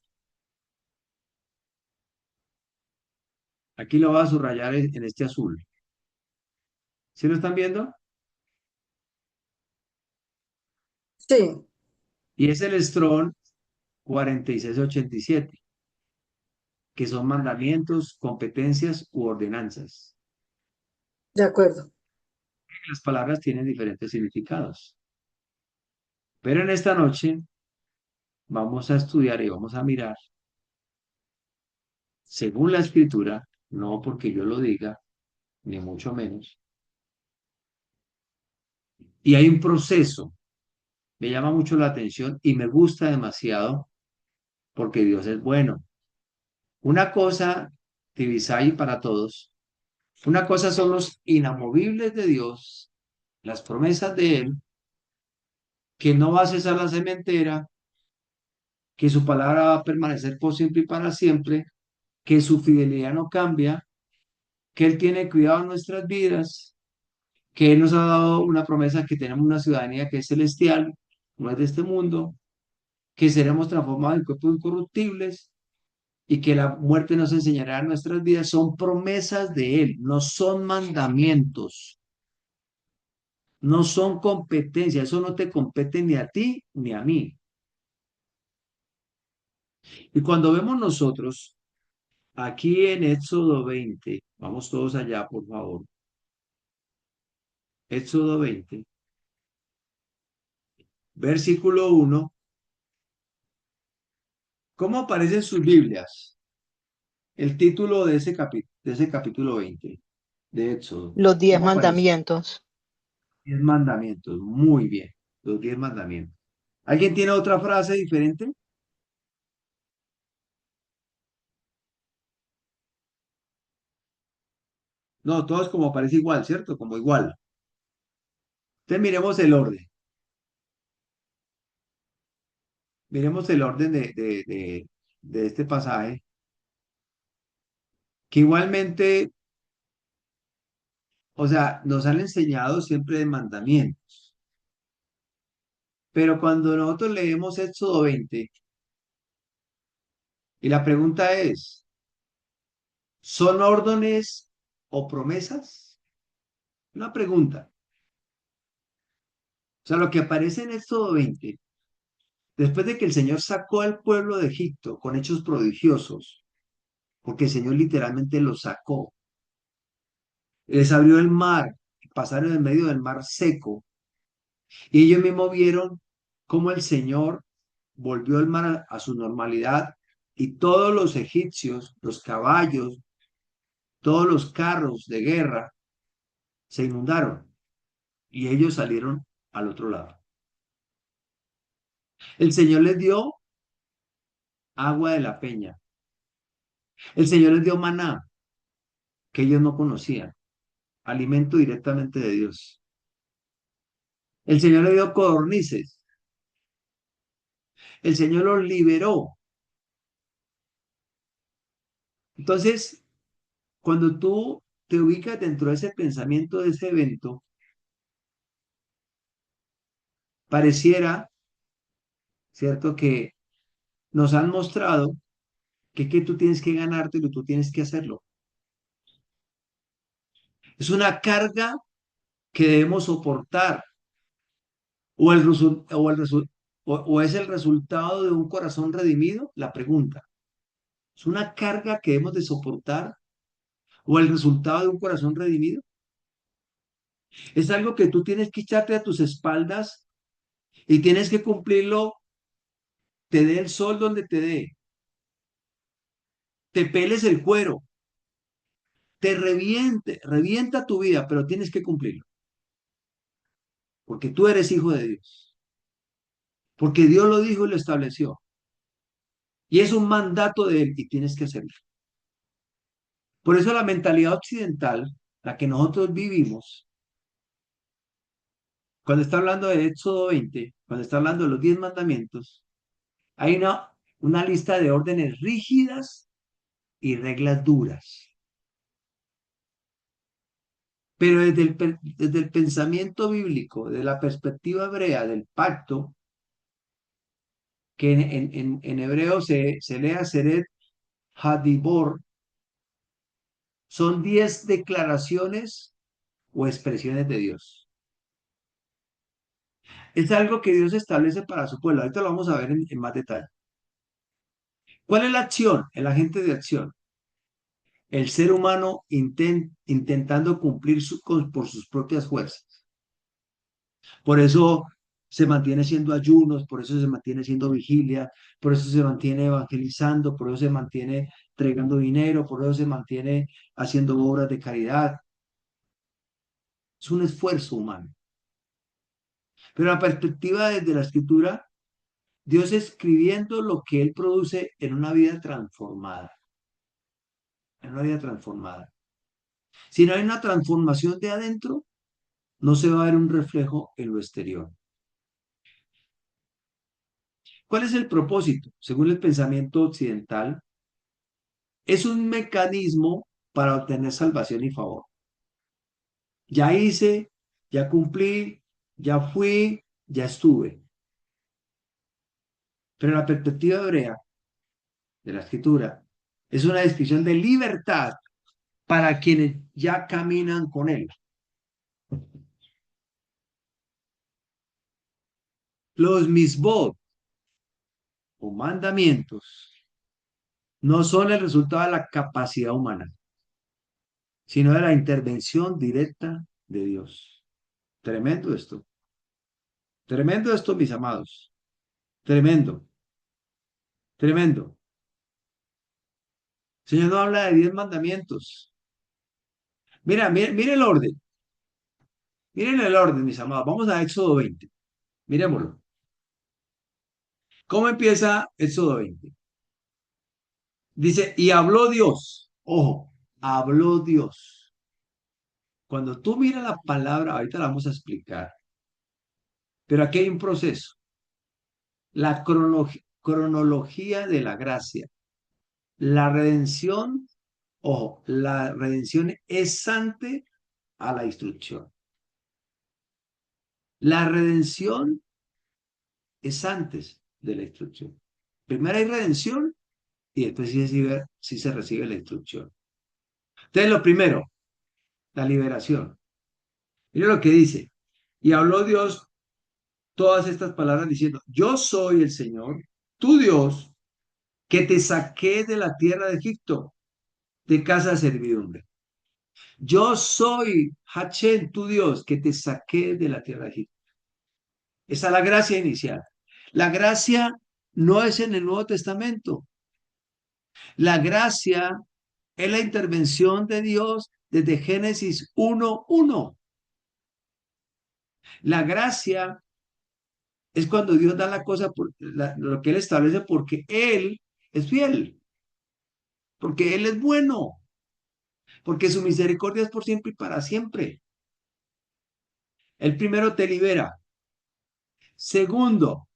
Aquí lo voy a subrayar en este azul. ¿Sí lo están viendo? Sí, Y es el Strong 4687, que son mandamientos, competencias u ordenanzas. de acuerdo. que las palabras tienen diferentes significados. Pero en esta noche vamos a estudiar y vamos a mirar, según la escritura, no porque yo lo diga, ni mucho menos. Y hay un proceso, me llama mucho la atención y me gusta demasiado porque Dios es bueno. Una cosa, Tibisay para todos, una cosa son los inamovibles de Dios, las promesas de Él, que no va a cesar la sementera, que su palabra va a permanecer por siempre y para siempre, que su fidelidad no cambia, que Él tiene cuidado de nuestras vidas, que Él nos ha dado una promesa que tenemos una ciudadanía que es celestial, no es de este mundo, que seremos transformados en cuerpos incorruptibles y que la muerte nos enseñará en nuestras vidas, son promesas de Él, no son mandamientos, no son competencias, eso no te compete ni a ti ni a mí. Y cuando vemos nosotros aquí en Éxodo 20, vamos todos allá, por favor. Éxodo 20, versículo 1. ¿Cómo aparece en sus Biblias el título de ese capítulo 20 de Éxodo? Los 10 ¿Cómo aparece? mandamientos. 10 mandamientos. Muy bien. Los 10 mandamientos. ¿Alguien tiene otra frase diferente? No, todos como aparece igual, ¿cierto? Como igual. Entonces miremos el orden. Miremos el orden de este pasaje, que igualmente, o sea, nos han enseñado siempre de mandamientos. Pero cuando nosotros leemos Éxodo 20, y la pregunta es, ¿son órdenes o promesas? Una pregunta. O sea, lo que aparece en Éxodo 20, después de que el Señor sacó al pueblo de Egipto con hechos prodigiosos, porque el Señor literalmente los sacó, les abrió el mar, pasaron en medio del mar seco, y ellos mismos vieron cómo el Señor volvió el mar a su normalidad y todos los egipcios, los caballos, todos los carros de guerra se inundaron y ellos salieron al otro lado. El Señor les dio agua de la peña. El Señor les dio maná que ellos no conocían, alimento directamente de Dios. El Señor les dio codornices. El Señor los liberó. Entonces, cuando tú te ubicas dentro de ese pensamiento de ese evento, pareciera, ¿cierto?, que nos han mostrado que tú tienes que ganarte y tú tienes que hacerlo. Es una carga que debemos soportar o, o es el resultado de un corazón redimido, la pregunta. ¿Es una carga que debemos de soportar o el resultado de un corazón redimido? Es algo que tú tienes que echarte a tus espaldas y tienes que cumplirlo, te dé el sol donde te dé, te peles el cuero, te revienta tu vida, pero tienes que cumplirlo, porque tú eres hijo de Dios, porque Dios lo dijo y lo estableció, y es un mandato de Él y tienes que hacerlo. Por eso la mentalidad occidental, la que nosotros vivimos, cuando está hablando de Éxodo 20, cuando está hablando de los 10 mandamientos, hay una lista de órdenes rígidas y reglas duras. Pero desde el pensamiento bíblico, de la perspectiva hebrea del pacto, que en hebreo se lee Seret Hadibor, son 10 declaraciones o expresiones de Dios. Es algo que Dios establece para su pueblo. Ahorita lo vamos a ver en más detalle. ¿Cuál es la acción? El agente de acción. El ser humano intentando cumplir por sus propias fuerzas. Por eso se mantiene siendo ayunos, por eso se mantiene siendo vigilia, por eso se mantiene evangelizando, por eso se mantiene entregando dinero, por eso se mantiene haciendo obras de caridad. Es un esfuerzo humano. Pero la perspectiva desde la escritura, Dios escribiendo lo que Él produce en una vida transformada, en una vida transformada. Si no hay una transformación de adentro, no se va a ver un reflejo en lo exterior. ¿Cuál es el propósito? Según el pensamiento occidental, es un mecanismo para obtener salvación y favor. Ya hice, ya cumplí, ya fui, ya estuve. Pero la perspectiva hebrea de la escritura es una descripción de libertad para quienes ya caminan con Él. Los misbod o mandamientos no son el resultado de la capacidad humana, sino de la intervención directa de Dios. Tremendo esto, mis amados, tremendo, tremendo. El Señor no habla de 10 mandamientos. Mira, mire el orden, miren el orden, mis amados. Vamos a Éxodo 20, miremoslo. ¿Cómo empieza Éxodo 20? Dice, y habló Dios, ojo, habló Dios. Cuando tú miras la palabra, ahorita la vamos a explicar, pero aquí hay un proceso. La cronología de la gracia. La redención, ojo, la redención es ante a la instrucción. La redención es antes de la instrucción. Primero hay redención y después sí se recibe la instrucción. Entonces, lo primero, la liberación. Mira lo que dice. Y habló Dios todas estas palabras diciendo, yo soy el Señor, tu Dios, que te saqué de la tierra de Egipto, de casa de servidumbre. Yo soy Hachel, tu Dios, que te saqué de la tierra de Egipto. Esa es la gracia inicial. La gracia no es en el Nuevo Testamento. La gracia es la intervención de Dios desde Génesis 1:1. La gracia es cuando Dios da la cosa por lo que Él establece porque Él es fiel, porque Él es bueno, porque su misericordia es por siempre y para siempre. El primero te libera. Segundo,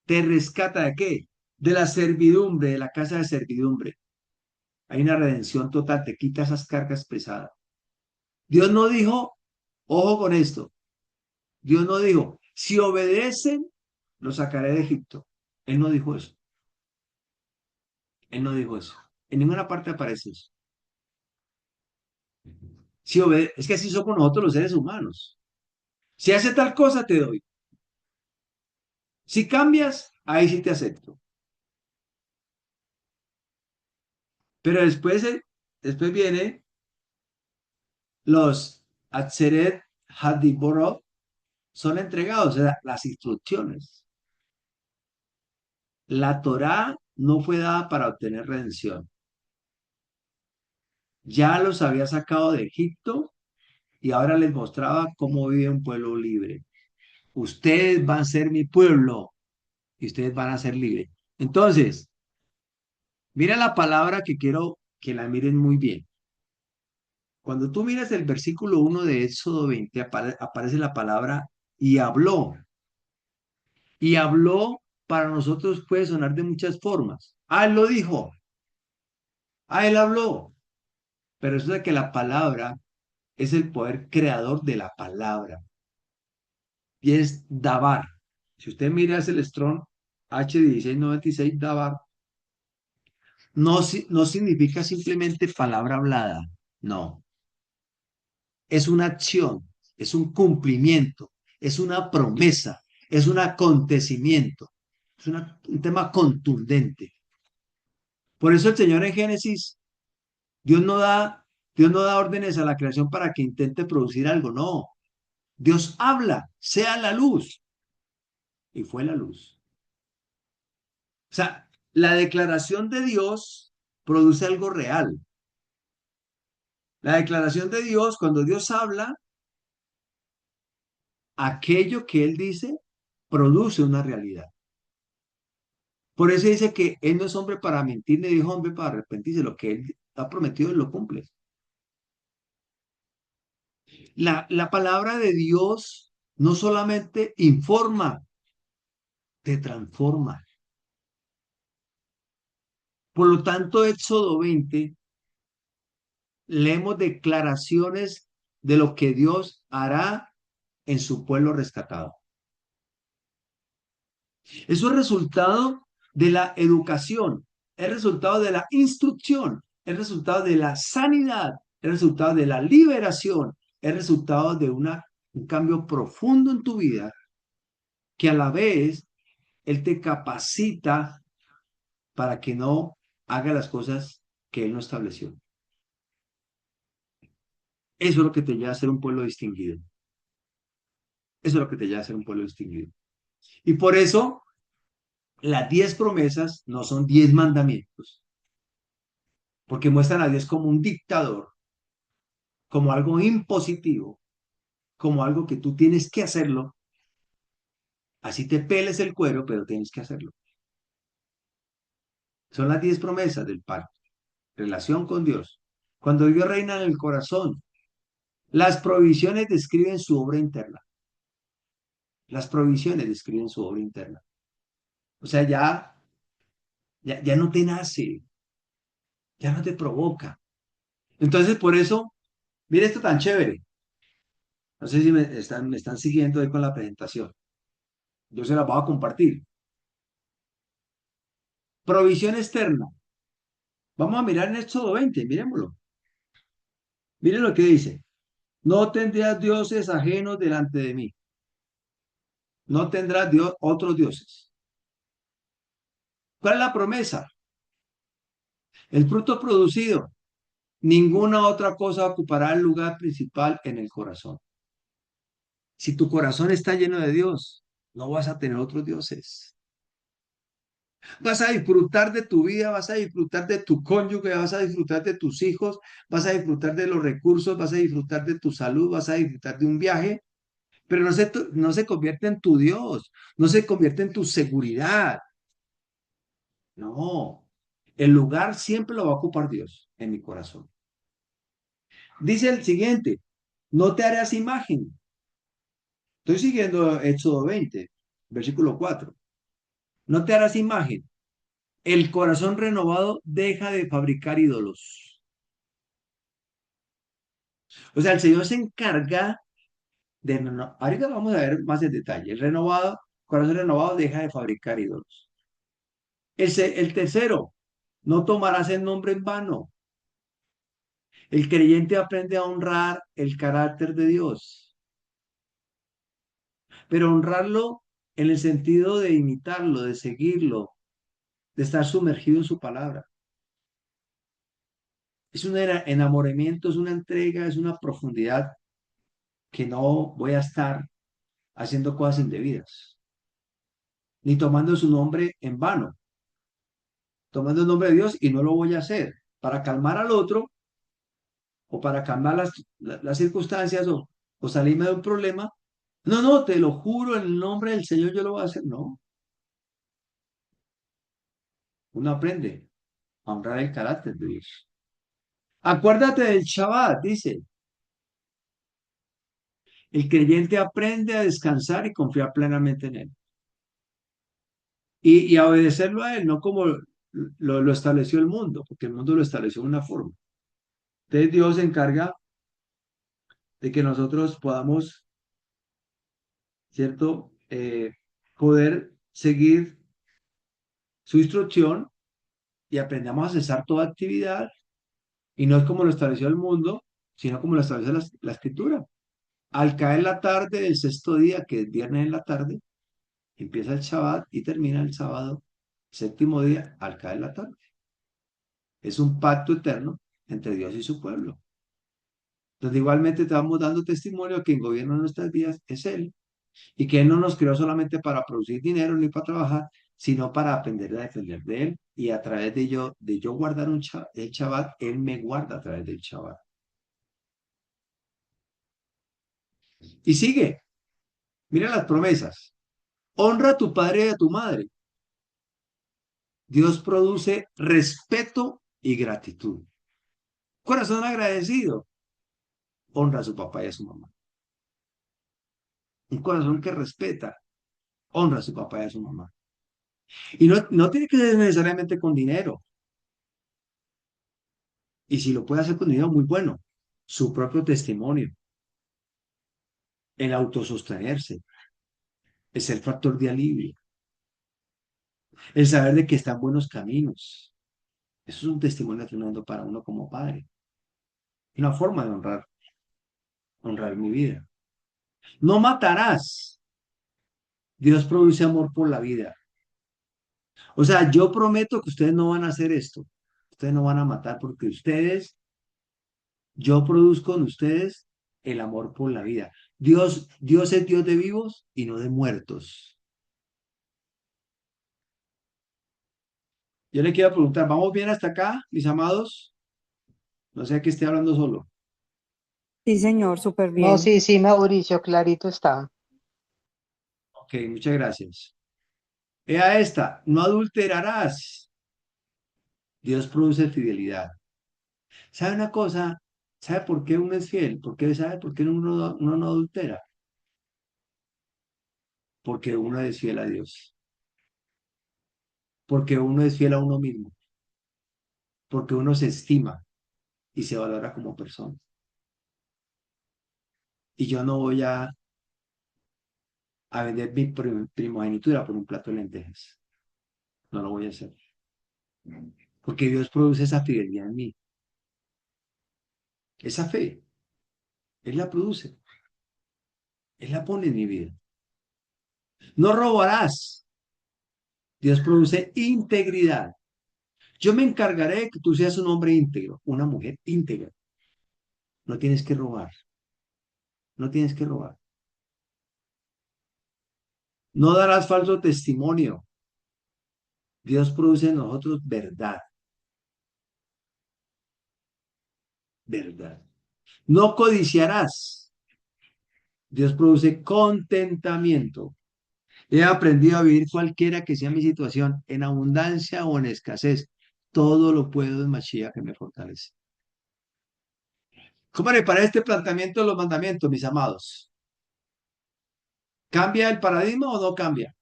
te rescata de qué? De la servidumbre, de la casa de servidumbre. Hay una redención total, te quita esas cargas pesadas. Dios no dijo, ojo con esto, Dios no dijo, si obedecen, los sacaré de Egipto. Él no dijo eso. Él no dijo eso. En ninguna parte aparece eso. Si es que así somos nosotros los seres humanos. Si hace tal cosa, te doy. Si cambias, ahí sí te acepto. Pero después viene los Atzeret Hadiborot, son entregados, o sea, las instrucciones. La Torá no fue dada para obtener redención. Ya los había sacado de Egipto y ahora les mostraba cómo vive un pueblo libre. Ustedes van a ser mi pueblo y ustedes van a ser libres. Entonces, mira la palabra que quiero que la miren muy bien. Cuando tú miras el versículo 1 de Éxodo 20, aparece la palabra y habló. Y habló para nosotros puede sonar de muchas formas. Ah, él lo dijo. Ah, él habló. Pero eso de que la palabra es el poder creador de la palabra. Y es Dabar. Si usted mira el Strong H1696 Dabar, no significa simplemente palabra hablada. No. Es una acción, es un cumplimiento, es una promesa, es un acontecimiento. Es un tema contundente. Por eso el Señor en Génesis, Dios no da órdenes a la creación para que intente producir algo, no. Dios habla, sea la luz. Y fue la luz. O sea, la declaración de Dios produce algo real. La declaración de Dios, cuando Dios habla, aquello que Él dice produce una realidad. Por eso dice que Él no es hombre para mentir, ni dijo hombre para arrepentirse. Lo que Él ha prometido, Él lo cumple. La palabra de Dios no solamente informa, te transforma. Por lo tanto, Éxodo 20, leemos declaraciones de lo que Dios hará en su pueblo rescatado. Eso es resultado de la educación, es resultado de la instrucción, es resultado de la sanidad, es resultado de la liberación, es resultado de un cambio profundo en tu vida que a la vez Él te capacita para que no haga las cosas que Él no estableció. Eso es lo que te lleva a ser un pueblo distinguido. Eso es lo que te lleva a ser un pueblo distinguido. Y por eso las 10 promesas no son 10 mandamientos, porque muestran a Dios como un dictador, como algo impositivo, como algo que tú tienes que hacerlo. Así te peles el cuero, pero tienes que hacerlo. Son las 10 promesas del pacto. Relación con Dios. Cuando Dios reina en el corazón, las provisiones describen su obra interna. Las provisiones describen su obra interna. O sea, ya no te nace, ya no te provoca. Entonces, por eso, mire esto tan chévere. No sé si me están siguiendo ahí con la presentación. Yo se la voy a compartir. Provisión externa. Vamos a mirar en Éxodo 20, miremoslo. Miren lo que dice. No tendrás dioses ajenos delante de mí. No tendrás otros dioses. ¿Cuál es la promesa? El fruto producido. Ninguna otra cosa ocupará el lugar principal en el corazón. Si tu corazón está lleno de Dios, no vas a tener otros dioses. Vas a disfrutar de tu vida, vas a disfrutar de tu cónyuge, vas a disfrutar de tus hijos, vas a disfrutar de los recursos, vas a disfrutar de tu salud, vas a disfrutar de un viaje, pero no se convierte en tu Dios, no se convierte en tu seguridad. No, el lugar siempre lo va a ocupar Dios en mi corazón. Dice el siguiente, no te harás imagen. Estoy siguiendo Éxodo 20, versículo 4. No te harás imagen. El corazón renovado deja de fabricar ídolos. O sea, el Señor se encarga de... ahorita vamos a ver más en detalle. Corazón renovado deja de fabricar ídolos. El tercero, no tomarás el nombre en vano. El creyente aprende a honrar el carácter de Dios, pero honrarlo en el sentido de imitarlo, de seguirlo, de estar sumergido en su palabra. Es un enamoramiento, es una entrega, es una profundidad que no voy a estar haciendo cosas indebidas, ni tomando su nombre en vano, tomando el nombre de Dios y no lo voy a hacer para calmar al otro o para calmar las circunstancias o salirme de un problema. No, no, te lo juro, en el nombre del Señor yo lo voy a hacer. No, uno aprende a honrar el carácter de Dios. Acuérdate del Shabbat, dice. El creyente aprende a descansar y confiar plenamente en él. Y a obedecerlo a él, no como lo estableció el mundo, porque el mundo lo estableció de una forma. Entonces Dios se encarga de que nosotros podamos, ¿cierto? Poder seguir su instrucción y aprendamos a cesar toda actividad. Y no es como lo estableció el mundo, sino como lo establece la Escritura. Al caer la tarde del sexto día, que es viernes en la tarde, empieza el Shabbat y termina el sábado, séptimo día, al caer la tarde. Es un pacto eterno entre Dios y su pueblo. donde igualmente te vamos dando testimonio que en gobierno de nuestras vidas es Él y que Él no nos creó solamente para producir dinero ni para trabajar, sino para aprender a depender de Él y a través de yo guardar el Shabbat, Él me guarda a través del Shabbat. Y sigue, mira las promesas. Honra a tu padre y a tu madre. Dios produce respeto y gratitud. Corazón agradecido, honra a su papá y a su mamá. Un corazón que respeta, honra a su papá y a su mamá. Y no tiene que ser necesariamente con dinero. Y si lo puede hacer con dinero, muy bueno. Su propio testimonio, el autosostenerse, el ser factor de alivio, el saber de que está en buenos caminos. Eso es un testimonio tremendo para uno como padre. Una forma de honrar mi vida. No matarás. Dios produce amor por la vida. O sea, yo prometo que ustedes no van a hacer esto. Ustedes no van a matar porque yo produzco en ustedes el amor por la vida. Dios es Dios de vivos y no de muertos. Yo le quiero preguntar, ¿vamos bien hasta acá, mis amados? No sea que esté hablando solo. Sí, señor, súper No, bien. sí, sí, Mauricio, clarito está. Ok, muchas gracias. Ea esta, no adulterarás. Dios produce fidelidad. ¿Sabe una cosa? ¿Sabe por qué uno es fiel? ¿Sabe por qué uno no adultera? Porque uno es fiel a Dios. Porque uno es fiel a uno mismo. Porque uno se estima y se valora como persona. Y yo no voy a vender mi primogenitura por un plato de lentejas. No lo voy a hacer. Porque Dios produce esa fidelidad en mí. Esa fe. Él la produce. Él la pone en mi vida. No robarás. Dios produce integridad. Yo me encargaré de que tú seas un hombre íntegro, una mujer íntegra. No tienes que robar. No tienes que robar. No darás falso testimonio. Dios produce en nosotros verdad. Verdad. No codiciarás. Dios produce contentamiento. He aprendido a vivir cualquiera que sea mi situación, en abundancia o en escasez. Todo lo puedo en Mashiach que me fortalece. ¿Cómo le parece este planteamiento de los mandamientos, mis amados? ¿Cambia el paradigma o no cambia?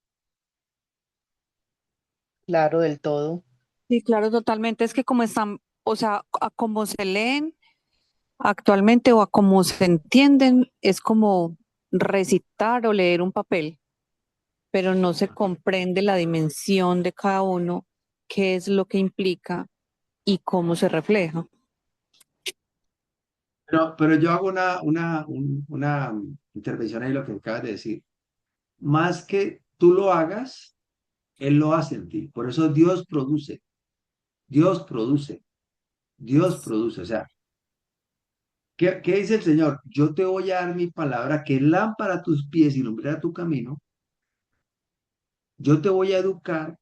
Claro, del todo. Sí, claro, totalmente. Es que como están, o sea, a como se leen actualmente o a como se entienden, es como recitar o leer un papel, pero no se comprende la dimensión de cada uno, qué es lo que implica y cómo se refleja. Pero yo hago una intervención ahí, lo que acabas de decir. Más que tú lo hagas, Él lo hace en ti. Por eso Dios produce, Dios produce, Dios produce. O sea, ¿qué dice el Señor? Yo te voy a dar mi palabra que es lámpara a tus pies y lumbrera tu camino. Yo te voy a educar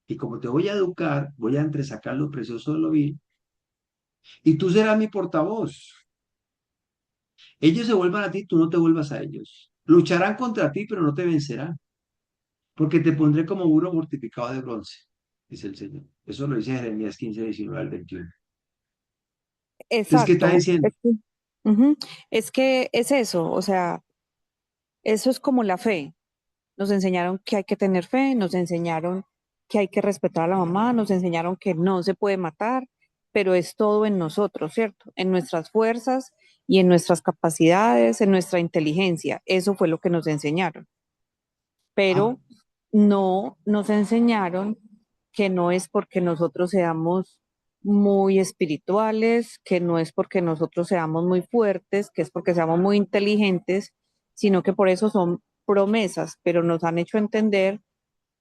y como te voy a educar, voy a entresacar lo precioso de lo vil y tú serás mi portavoz. Ellos se vuelvan a ti, tú no te vuelvas a ellos. Lucharán contra ti, pero no te vencerán, porque te pondré como burro mortificado de bronce, dice el Señor. Eso lo dice Jeremías 15, 19 al 21. Entonces, ¿qué está Exacto. diciendo? Ujú. Es que es eso, o sea, eso es como la fe. Nos enseñaron que hay que tener fe, nos enseñaron que hay que respetar a la mamá, nos enseñaron que no se puede matar, pero es todo en nosotros, ¿cierto? En nuestras fuerzas y en nuestras capacidades, en nuestra inteligencia. Eso fue lo que nos enseñaron. Ah, Pero no nos enseñaron que no es porque nosotros seamos muy espirituales, que no es porque nosotros seamos muy fuertes, que es porque seamos muy inteligentes, sino que por eso son promesas, pero nos han hecho entender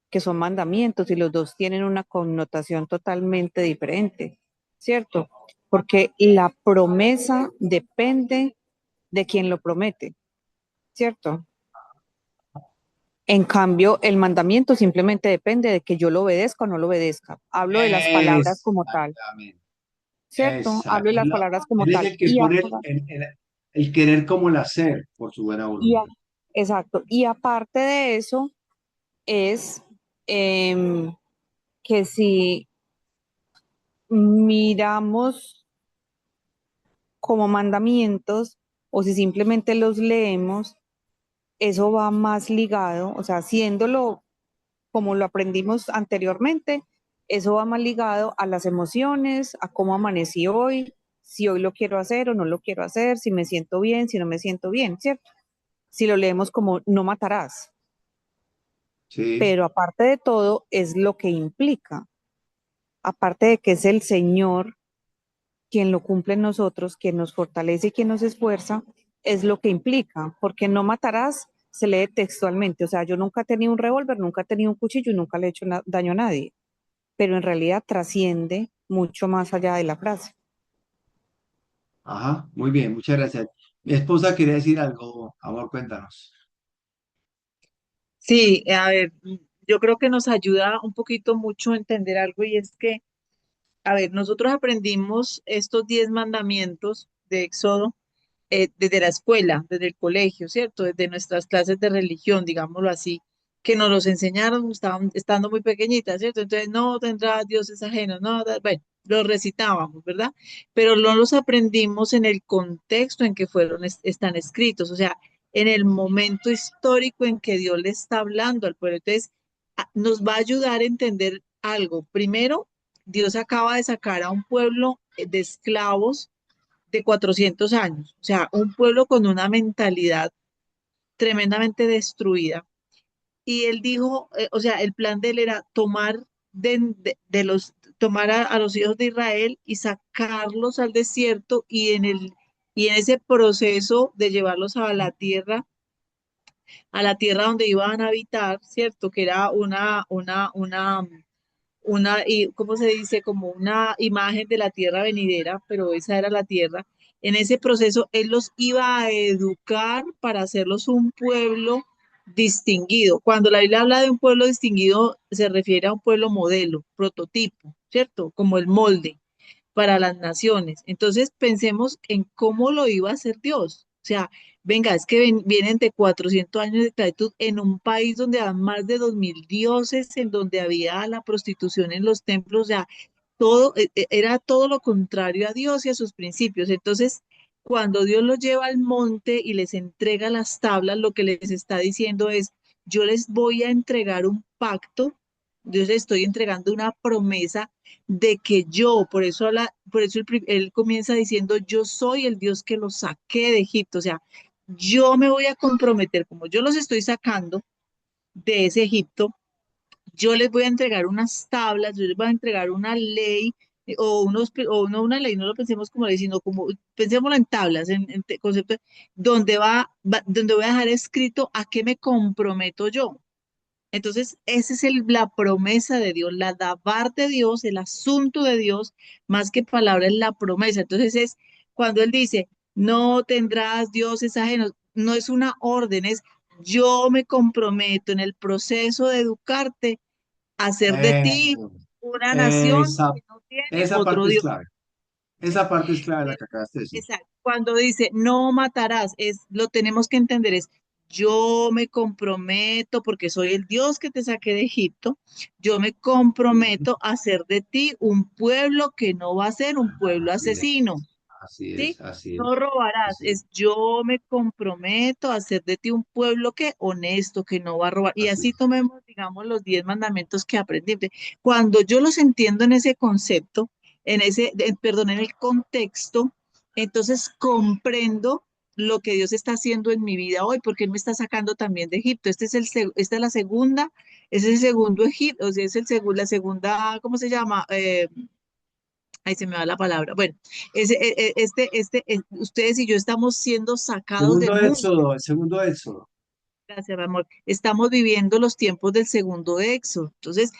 que son mandamientos y los dos tienen una connotación totalmente diferente. ¿cierto? Porque la promesa depende de quien lo promete, ¿cierto? En cambio, el mandamiento simplemente depende de que yo lo obedezca o no lo obedezca. Hablo de las palabras como tal, Exactamente. ¿cierto? Hablo Exacto. de las palabras como Él es tal. el que pone el querer como el hacer por su buena Y a- voluntad. exacto. Y aparte de eso, es em, que si miramos como mandamientos o si simplemente los leemos, eso va más ligado, o sea, haciéndolo como lo aprendimos anteriormente, eso va más ligado a las emociones, a cómo amanecí hoy, si hoy lo quiero hacer o no lo quiero hacer, si me siento bien, si no me siento bien, ¿cierto? Si lo leemos como no matarás, Sí. pero aparte de todo es lo que implica, aparte de que es el Señor quien lo cumple en nosotros, quien nos fortalece y quien nos esfuerza, es lo que implica, porque no matarás se lee textualmente, o sea, yo nunca he tenido un revólver, nunca he tenido un cuchillo y nunca le he hecho daño a nadie, pero en realidad trasciende mucho más allá de la frase. Ajá, muy bien, muchas gracias. Mi esposa quería decir algo, amor, cuéntanos. Sí, a ver, yo creo que nos ayuda un poquito mucho a entender algo y es que, a ver, nosotros aprendimos estos 10 mandamientos de Éxodo desde la escuela, desde el colegio, ¿cierto? Desde nuestras clases de religión, digámoslo así, que nos los enseñaron estando muy pequeñitas, ¿cierto? Entonces, no tendrás dioses ajenos, no, bueno, los recitábamos, ¿verdad? Pero no los aprendimos en el contexto en que están escritos, o sea, en el momento histórico en que Dios le está hablando al pueblo. Entonces, nos va a ayudar a entender algo. Primero, Dios acaba de sacar a un pueblo de esclavos de 400 años, o sea, un pueblo con una mentalidad tremendamente destruida. Y él dijo, o sea, el plan de él era tomar tomar a los hijos de Israel y sacarlos al desierto y en ese proceso de llevarlos a la tierra donde iban a habitar, ¿cierto? Que era y, ¿cómo se dice? Como una imagen de la tierra venidera, pero esa era la tierra. En ese proceso, él los iba a educar para hacerlos un pueblo distinguido. Cuando la Biblia habla de un pueblo distinguido, se refiere a un pueblo modelo, prototipo, ¿cierto? Como el molde para las naciones. Entonces, pensemos en cómo lo iba a hacer Dios. O sea, venga, es que vienen de 400 años de esclavitud en un país donde había más de 2000 dioses, en donde había la prostitución en los templos, o sea, era todo lo contrario a Dios y a sus principios. Entonces, cuando Dios los lleva al monte y les entrega las tablas, lo que les está diciendo es, yo les voy a entregar un pacto, Dios les estoy entregando una promesa de que yo, por eso él comienza diciendo, yo soy el Dios que los saqué de Egipto, o sea, yo me voy a comprometer, como yo los estoy sacando de ese Egipto, yo les voy a entregar unas tablas, yo les voy a entregar una ley, o no una ley, no lo pensemos como ley, sino como, pensémoslo en tablas, en concepto, donde voy a dejar escrito a qué me comprometo yo. Entonces, esa es la promesa de Dios, la dabar de Dios, el asunto de Dios, más que palabra, es la promesa. Entonces, es cuando Él dice, no tendrás dioses ajenos, no es una orden, es yo me comprometo en el proceso de educarte a hacer de ti Eso, una nación esa, que no tiene esa otro parte es Dios. clave. Esa parte es clave la que acabaste de decir. Exacto. Cuando dice no matarás, lo tenemos que entender, es yo me comprometo porque soy el Dios que te saqué de Egipto, yo me Sí, comprometo a hacer de ti un pueblo que no va a ser un pueblo así es, asesino, así ¿sí? es, así No es, robarás, así es, es yo me comprometo a hacer de ti un pueblo que honesto, que no va a robar. Y así así es. tomemos, digamos, los 10 mandamientos que aprendí. Cuando yo los entiendo en ese concepto, perdón, en el contexto, entonces comprendo lo que Dios está haciendo en mi vida hoy, porque Él me está sacando también de Egipto. Esta es la segunda, ese es el segundo Egipto, o sea, la segunda, ¿cómo se llama? Ahí se me va la palabra. Bueno, ustedes y yo estamos siendo sacados Segundo del mundo. éxodo, el segundo éxodo. Gracias, mi amor. Estamos viviendo los tiempos del segundo éxodo. Entonces,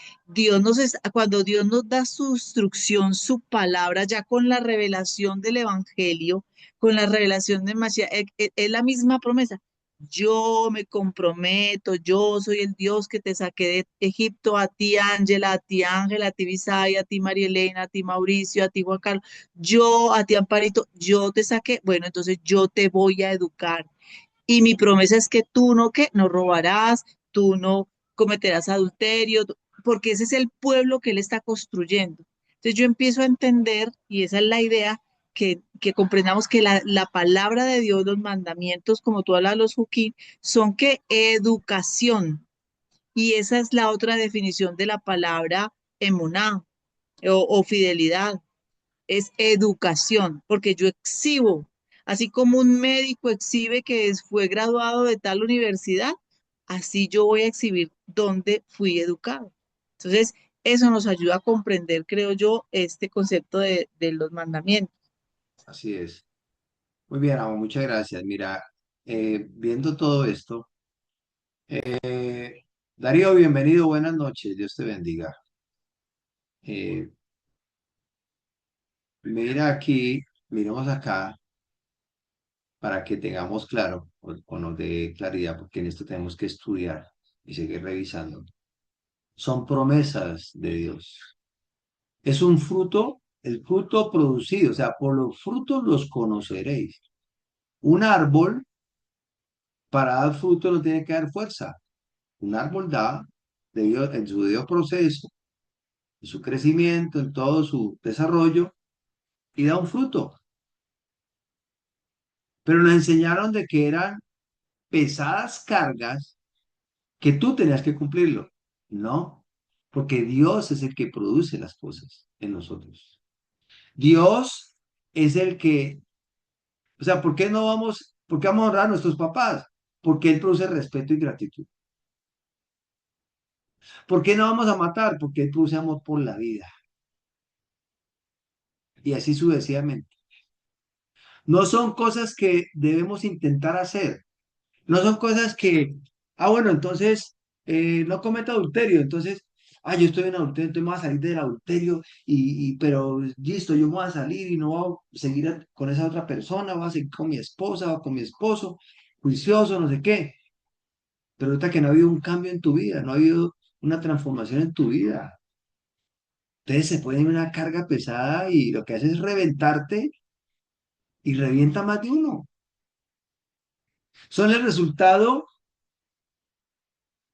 cuando Dios nos da su instrucción, su palabra, ya con la revelación del Evangelio, con la revelación de Mashiach, es la misma promesa. Yo me comprometo, yo soy el Dios que te saqué de Egipto, a ti, Ángela, a ti, Ángela, a ti, Visay, a ti, María Elena, a ti, Mauricio, a ti, Juan Carlos, yo, a ti, Amparito, yo te saqué. Bueno, entonces yo te voy a educar y mi promesa es que tú no, que no robarás, tú no cometerás adulterio, porque ese es el pueblo que él está construyendo. Entonces yo empiezo a entender, y esa es la idea, que comprendamos que la palabra de Dios, los mandamientos, como tú hablas, los juquín, son que educación. Y esa es la otra definición de la palabra emuná o fidelidad, es educación, porque yo exhibo, así como un médico exhibe que fue graduado de tal universidad, así yo voy a exhibir dónde fui educado. Entonces, eso nos ayuda a comprender, creo yo, este concepto de los mandamientos. Así es. Muy bien, Amo, muchas gracias. Mira, viendo todo esto, Darío, bienvenido, buenas noches, Dios te bendiga. Eh, mira aquí, miremos acá para que tengamos claro o nos dé claridad, porque en esto tenemos que estudiar y seguir revisando. Son promesas de Dios. Es un fruto, el fruto producido, o sea, por los frutos los conoceréis. Un árbol para dar fruto no tiene que dar fuerza. Un árbol da, en su debido proceso, en su crecimiento, en todo su desarrollo, y da un fruto. Pero nos enseñaron de que eran pesadas cargas que tú tenías que cumplirlo. No, porque Dios es el que produce las cosas en nosotros. Dios es el que, o sea, por qué vamos a honrar a nuestros papás? Porque Él produce respeto y gratitud. ¿Por qué no vamos a matar? Porque Él produce amor por la vida. Y así sucesivamente. No son cosas que debemos intentar hacer. No son cosas que, bueno, entonces no cometa adulterio. Entonces, yo estoy en adulterio, entonces me voy a salir del adulterio, pero listo, yo me voy a salir y no voy a seguir con esa otra persona, voy a seguir con mi esposa o con mi esposo, juicioso, no sé qué. Pero resulta que no ha habido un cambio en tu vida, no ha habido una transformación en tu vida. Entonces se pone una carga pesada y lo que hace es reventarte y revienta más de uno. Son el resultado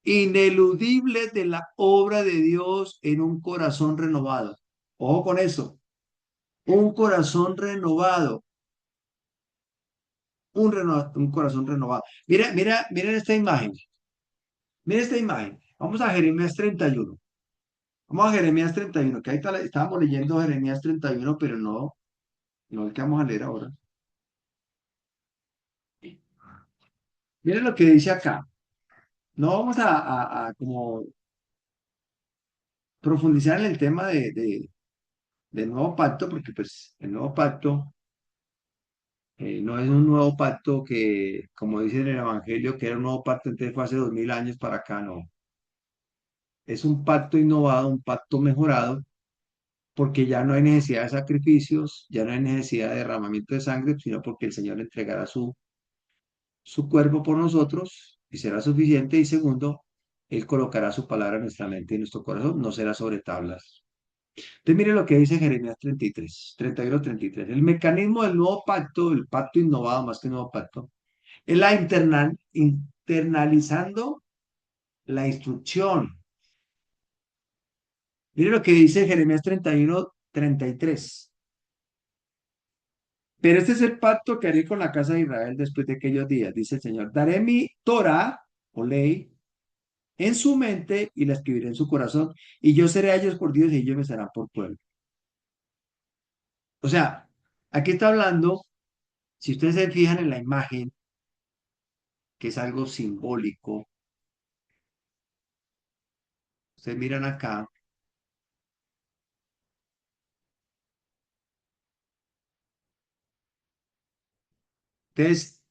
ineludible de la obra de Dios en un corazón renovado. Ojo con eso, un corazón renovado, un corazón renovado. Mira, mira, miren esta imagen, miren esta imagen. Vamos a Jeremías 31. Vamos a Jeremías 31, que ahí estábamos leyendo Jeremías 31, pero no el que vamos a leer ahora. Miren lo que dice acá. No vamos a como profundizar en el tema del nuevo pacto, porque pues el nuevo pacto no es un nuevo pacto que, como dice en el Evangelio, que era un nuevo pacto, entonces fue hace 2000 años para acá, no. Es un pacto innovado, un pacto mejorado, porque ya no hay necesidad de sacrificios, ya no hay necesidad de derramamiento de sangre, sino porque el Señor entregará su cuerpo por nosotros y será suficiente. Y segundo, Él colocará su palabra en nuestra mente y en nuestro corazón, no será sobre tablas. Entonces, mire lo que dice Jeremías 33, 31, 33. El mecanismo del nuevo pacto, el pacto innovado más que nuevo pacto, es la internalizando la instrucción. Mire lo que dice Jeremías 31, 33. Pero este es el pacto que haré con la casa de Israel después de aquellos días, dice el Señor. Daré mi Torah o ley en su mente y la escribiré en su corazón, y yo seré a ellos por Dios y ellos me serán por pueblo. O sea, aquí está hablando, si ustedes se fijan en la imagen, que es algo simbólico, ustedes miran acá, entonces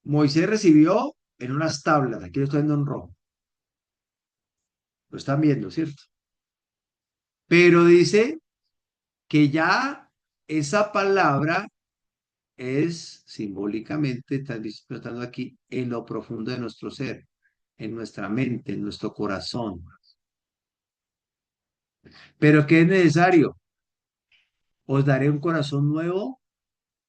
Moisés recibió en unas tablas, aquí lo estoy viendo en rojo, lo están viendo, ¿cierto? Pero dice que ya esa palabra es simbólicamente, tal vez explotando aquí, en lo profundo de nuestro ser, en nuestra mente, en nuestro corazón. Pero ¿qué es necesario? Os daré un corazón nuevo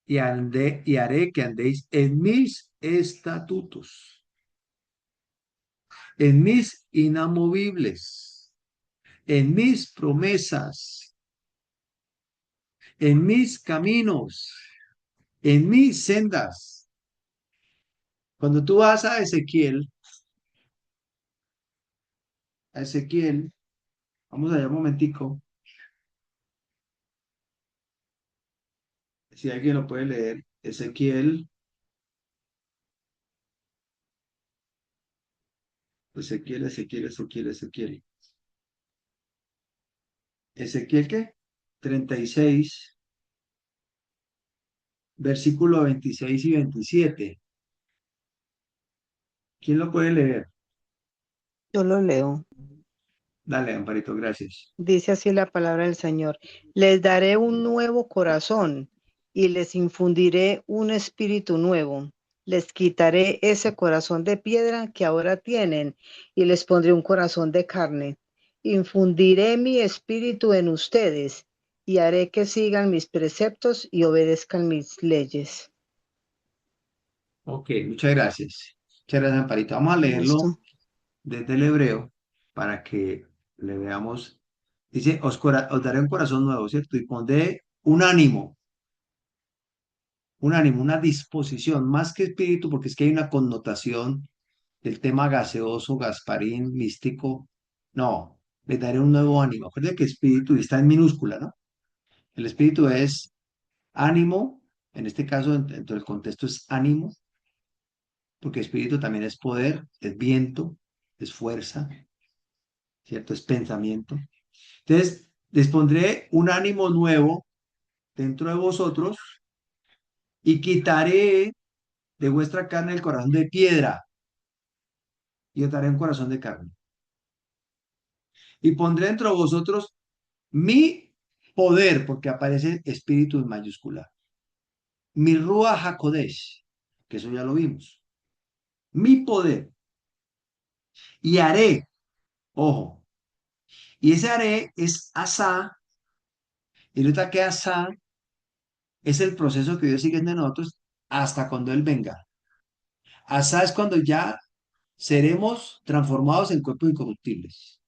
y haré que andéis en mis estatutos, en mis inamovibles, en mis promesas, en mis caminos, en mis sendas. Cuando tú vas a Ezequiel, vamos allá un momentico, si alguien lo puede leer, Ezequiel. ¿Ezequiel qué? 36, versículo 26 y 27. ¿Quién lo puede leer? Yo lo leo. Dale, Amparito, gracias. Dice así la palabra del Señor. Les daré un nuevo corazón y les infundiré un espíritu nuevo. Les quitaré ese corazón de piedra que ahora tienen y les pondré un corazón de carne. Infundiré mi espíritu en ustedes y haré que sigan mis preceptos y obedezcan mis leyes. Ok, muchas gracias. Muchas gracias, Amparito. Vamos a Con leerlo gusto. desde el hebreo para que le veamos. Dice, os daré un corazón nuevo, ¿cierto? Y pondré un ánimo, una disposición, más que espíritu, porque es que hay una connotación del tema gaseoso, gasparín, místico. No, les daré un nuevo ánimo. Acuérdense que espíritu está en minúscula, ¿no? El espíritu es ánimo, en este caso, dentro del contexto es ánimo, porque espíritu también es poder, es viento, es fuerza, ¿cierto? Es pensamiento. Entonces, les pondré un ánimo nuevo dentro de vosotros y quitaré de vuestra carne el corazón de piedra y os daré un corazón de carne. Y pondré dentro de vosotros mi poder, porque aparece espíritu en mayúscula. Mi Ruach HaKodesh, que eso ya lo vimos. Mi poder. Y haré, ojo, y ese haré es asá, y ahorita que asá es el proceso que Dios sigue en nosotros hasta cuando Él venga. Asá es cuando ya seremos transformados en cuerpos incorruptibles.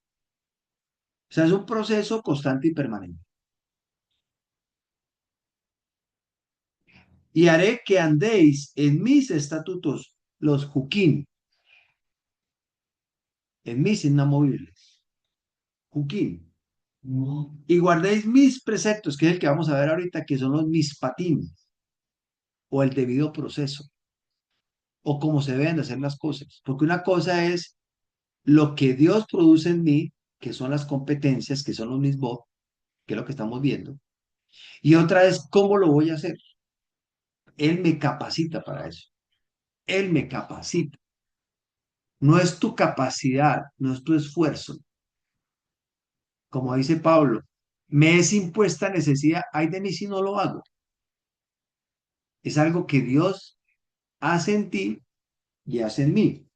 O sea, es un proceso constante y permanente. Y haré que andéis en mis estatutos, los juquín, en mis inamovibles, juquín. Y guardéis mis preceptos, que es el que vamos a ver ahorita, que son los mispatim, o el debido proceso, o cómo se deben de hacer las cosas. Porque una cosa es lo que Dios produce en mí, que son las competencias, que son los mismos, que es lo que estamos viendo. Y otra es cómo lo voy a hacer. Él me capacita para eso. Él me capacita. No es tu capacidad, no es tu esfuerzo. Como dice Pablo, me es impuesta necesidad, ay de mí si no lo hago. Es algo que Dios hace en ti y hace en mí.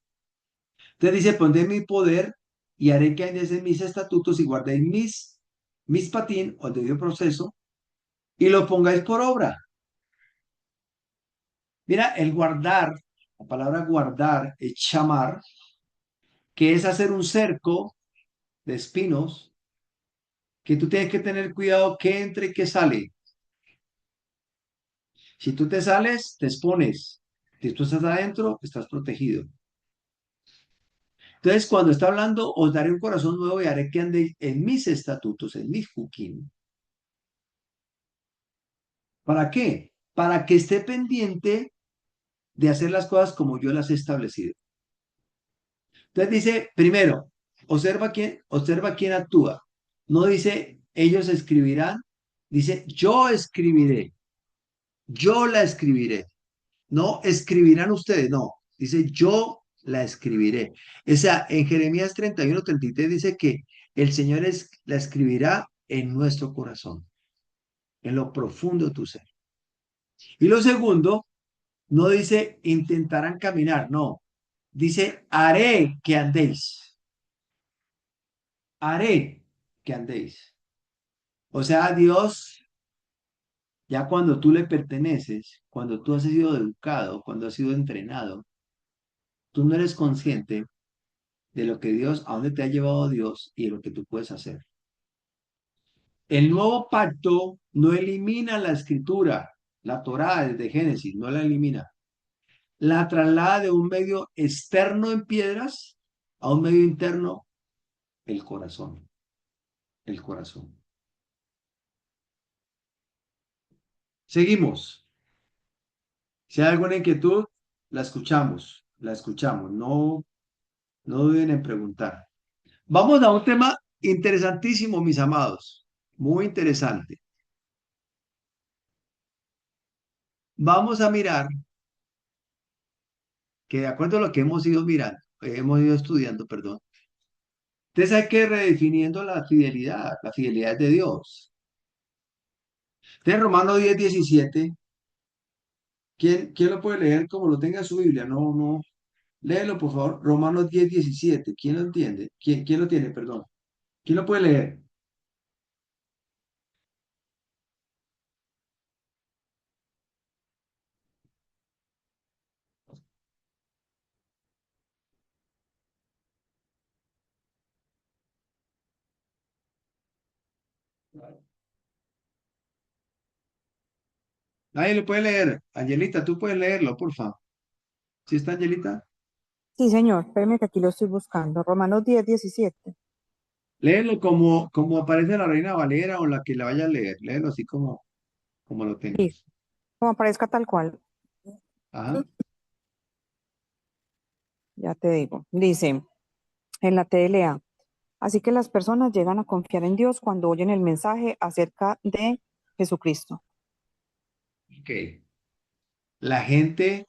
Entonces dice, pondré mi poder y haré que andes en mis estatutos y guardéis mis patín o el debido proceso y lo pongáis por obra. Mira, el guardar, la palabra guardar es chamar, que es hacer un cerco de espinos que tú tienes que tener cuidado que entre y que sale. Si tú te sales, te expones. Si tú estás adentro, estás protegido. Entonces, cuando está hablando, os daré un corazón nuevo y haré que andéis en mis estatutos, en mis juquín. ¿Para qué? Para que esté pendiente de hacer las cosas como yo las he establecido. Entonces dice, primero, observa quién actúa. No dice, ellos escribirán, dice, yo escribiré, yo la escribiré. No escribirán ustedes, no. Dice, yo la escribiré. O sea, en Jeremías 31:33 dice que el Señor la escribirá en nuestro corazón, en lo profundo de tu ser. Y lo segundo, no dice intentarán caminar, no. Dice haré que andéis. Haré que andéis. O sea, Dios, ya cuando tú le perteneces, cuando tú has sido educado, cuando has sido entrenado, tú no eres consciente de lo que Dios, a dónde te ha llevado Dios y de lo que tú puedes hacer. El nuevo pacto no elimina la escritura, la Torá desde Génesis, no la elimina. La traslada de un medio externo en piedras a un medio interno, el corazón, el corazón. Seguimos. Si hay alguna inquietud, la escuchamos, no, no duden en preguntar. Vamos a un tema interesantísimo, mis amados, muy interesante. Vamos a mirar que de acuerdo a lo que hemos ido mirando, hemos ido estudiando, perdón, entonces hay que ir redefiniendo la fidelidad de Dios. Entonces, Romanos 10:17, ¿quién lo puede leer como lo tenga en su Biblia? No, no, léelo, por favor. Romanos 10:17, ¿quién lo entiende? ¿Quién lo tiene, perdón? ¿Quién lo puede leer? Nadie lo puede leer. Angelita, tú puedes leerlo, por favor. ¿Sí está, Angelita? Sí, señor, espéreme que aquí lo estoy buscando. Romanos 10:17. Léelo como aparece en la Reina Valera o la que la vaya a leer. Léelo así como lo Listo, tengas. como aparezca tal cual. Ajá. Ya te digo. Dice en la TLA. Así que las personas llegan a confiar en Dios cuando oyen el mensaje acerca de Jesucristo. Ok. La gente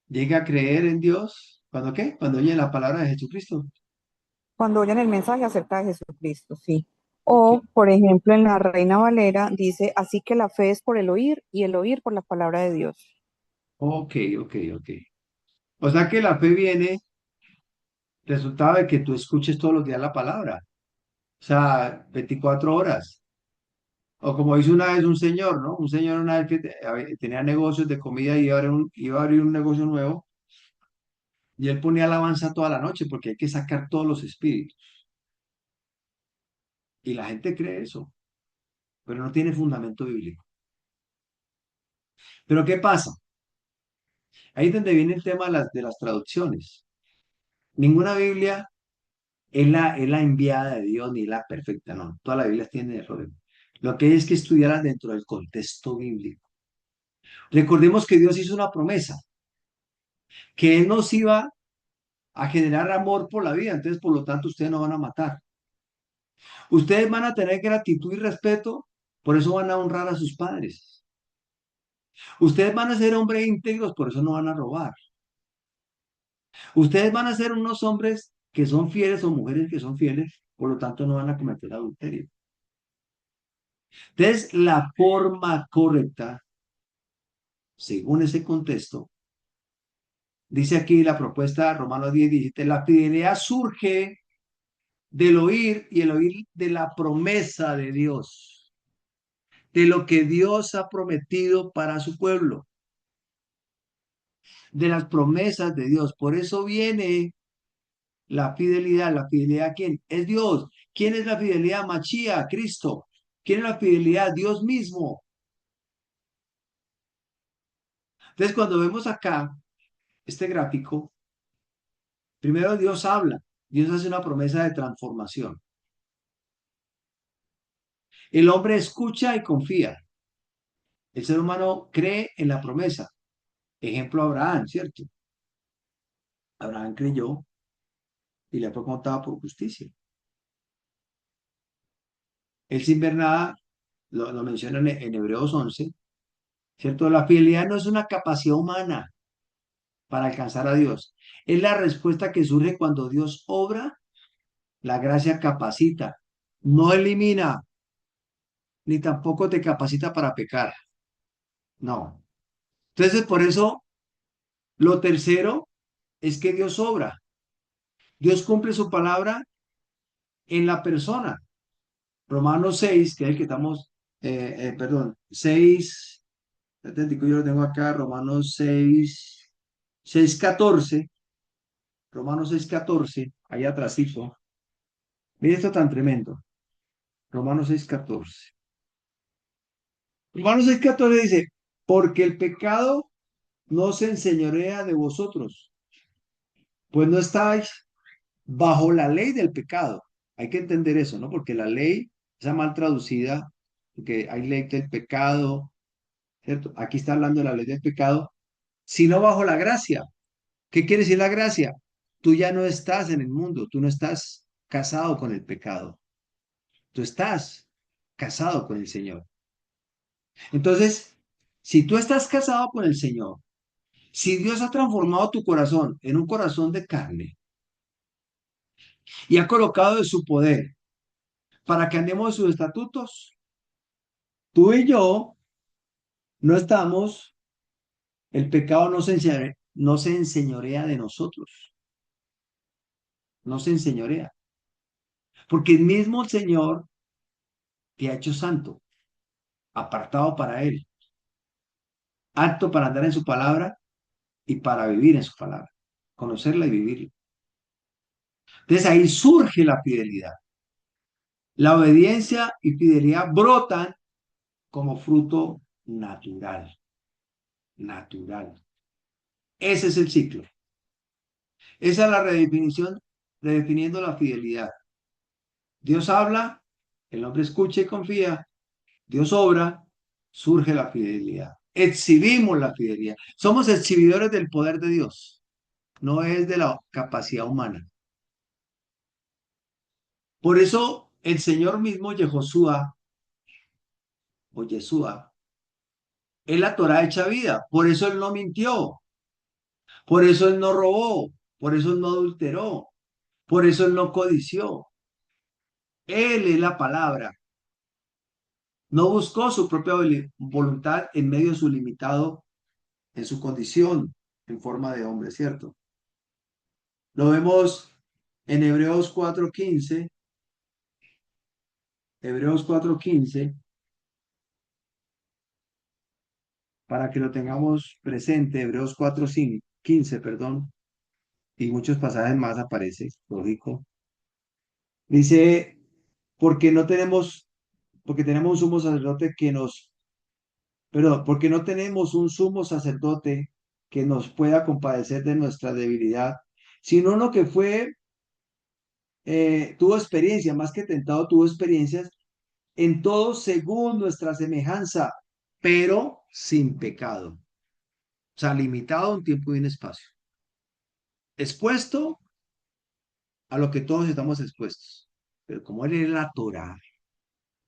llega a creer en Dios. ¿Cuándo qué? Cuando oye la palabra de Jesucristo. Cuando oyen el mensaje acerca de Jesucristo, sí. Ok. O, por ejemplo, en la Reina Valera dice, así que la fe es por el oír y el oír por la palabra de Dios. Ok, ok, ok. O sea que la fe viene resultado de que tú escuches todos los días la palabra. O sea, 24 horas. O como dice una vez un señor, ¿no? Un señor una vez que tenía negocios de comida y iba a abrir un negocio nuevo y él ponía alabanza toda la noche porque hay que sacar todos los espíritus. Y la gente cree eso, pero no tiene fundamento bíblico. Pero ¿qué pasa? Ahí es donde viene el tema de las traducciones. Ninguna Biblia es la enviada de Dios ni la perfecta, no. Todas las Biblias tienen errores. Lo que hay es que estudiarlas dentro del contexto bíblico. Recordemos que Dios hizo una promesa, que Él nos iba a generar amor por la vida, entonces por lo tanto ustedes no van a matar. Ustedes van a tener gratitud y respeto, por eso van a honrar a sus padres. Ustedes van a ser hombres íntegros, por eso no van a robar. Ustedes van a ser unos hombres que son fieles o mujeres que son fieles, por lo tanto no van a cometer adulterio. Entonces, la forma correcta, según ese contexto, dice aquí la propuesta Romanos 10:17, la fidelidad surge del oír y el oír de la promesa de Dios, de lo que Dios ha prometido para su pueblo, de las promesas de Dios. Por eso viene la fidelidad. ¿La fidelidad a quién? Es Dios. ¿Quién es la fidelidad? Machía, Cristo. ¿Quién es la fidelidad? Dios mismo. Entonces, cuando vemos acá este gráfico, primero Dios habla. Dios hace una promesa de transformación. El hombre escucha y confía. El ser humano cree en la promesa. Ejemplo Abraham, ¿cierto? Abraham creyó y le fue contado por justicia. Él sin ver nada, lo menciona en Hebreos 11, ¿cierto? La fidelidad no es una capacidad humana, para alcanzar a Dios. Es la respuesta que surge cuando Dios obra, la gracia capacita, no elimina, ni tampoco te capacita para pecar. No. Entonces, por eso, lo tercero es que Dios obra. Dios cumple su palabra en la persona. Romanos 6, que es el que estamos, perdón, 6, yo lo tengo acá, Romanos 6, 6:14, Romanos 6:14, ahí atrásito. Mira esto tan tremendo. Romanos 6:14. Romanos 6:14 dice, porque el pecado no se enseñorea de vosotros, pues no estáis bajo la ley del pecado. Hay que entender eso, ¿no? Porque la ley, esa mal traducida, porque hay ley del pecado, ¿cierto? Aquí está hablando de la ley del pecado, sino bajo la gracia. ¿Qué quiere decir la gracia? Tú ya no estás en el mundo, tú no estás casado con el pecado, tú estás casado con el Señor. Entonces, si tú estás casado con el Señor, si Dios ha transformado tu corazón en un corazón de carne y ha colocado de su poder para que andemos de sus estatutos, tú y yo no estamos, el pecado no se enseñorea de nosotros, no se enseñorea, porque el mismo Señor te ha hecho santo, apartado para Él, apto para andar en su palabra y para vivir en su palabra, conocerla y vivirla. Entonces ahí surge la fidelidad. La obediencia y fidelidad brotan como fruto natural, natural. Ese es el ciclo. Esa es la redefinición, redefiniendo la fidelidad. Dios habla, el hombre escucha y confía, Dios obra, surge la fidelidad. Exhibimos la fidelidad. Somos exhibidores del poder de Dios, no es de la capacidad humana. Por eso el Señor mismo, Yehoshua o Yeshua, es la Torah hecha vida. Por eso Él no mintió, por eso Él no robó, por eso Él no adulteró, por eso Él no codició. Él es la palabra. No buscó su propia voluntad en medio de su limitado, en su condición, en forma de hombre, ¿cierto? Lo vemos en Hebreos 4:15, para que lo tengamos presente, Hebreos 4:15, perdón, y muchos pasajes más aparece, lógico. Dice, porque no tenemos, porque tenemos un sumo sacerdote que nos, perdón, porque no tenemos un sumo sacerdote que nos pueda compadecer de nuestra debilidad, sino uno que tuvo experiencia, más que tentado, tuvo experiencias en todo según nuestra semejanza, pero sin pecado. O sea, limitado a un tiempo y un espacio. Expuesto a lo que todos estamos expuestos. Pero como Él es la Torah,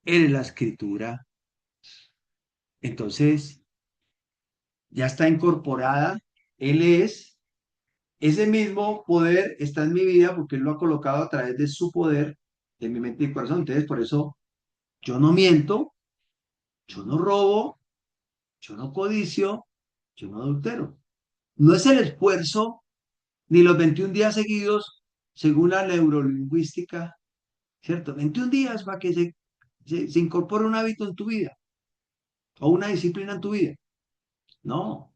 Él es la Escritura, entonces ya está incorporada. Él es, ese mismo poder está en mi vida porque Él lo ha colocado a través de su poder en mi mente y corazón. Entonces, por eso yo no miento, yo no robo, yo no codicio, yo no adultero. No es el esfuerzo ni los 21 días seguidos, según la neurolingüística, ¿cierto? 21 días para que se incorpore un hábito en tu vida o una disciplina en tu vida. No,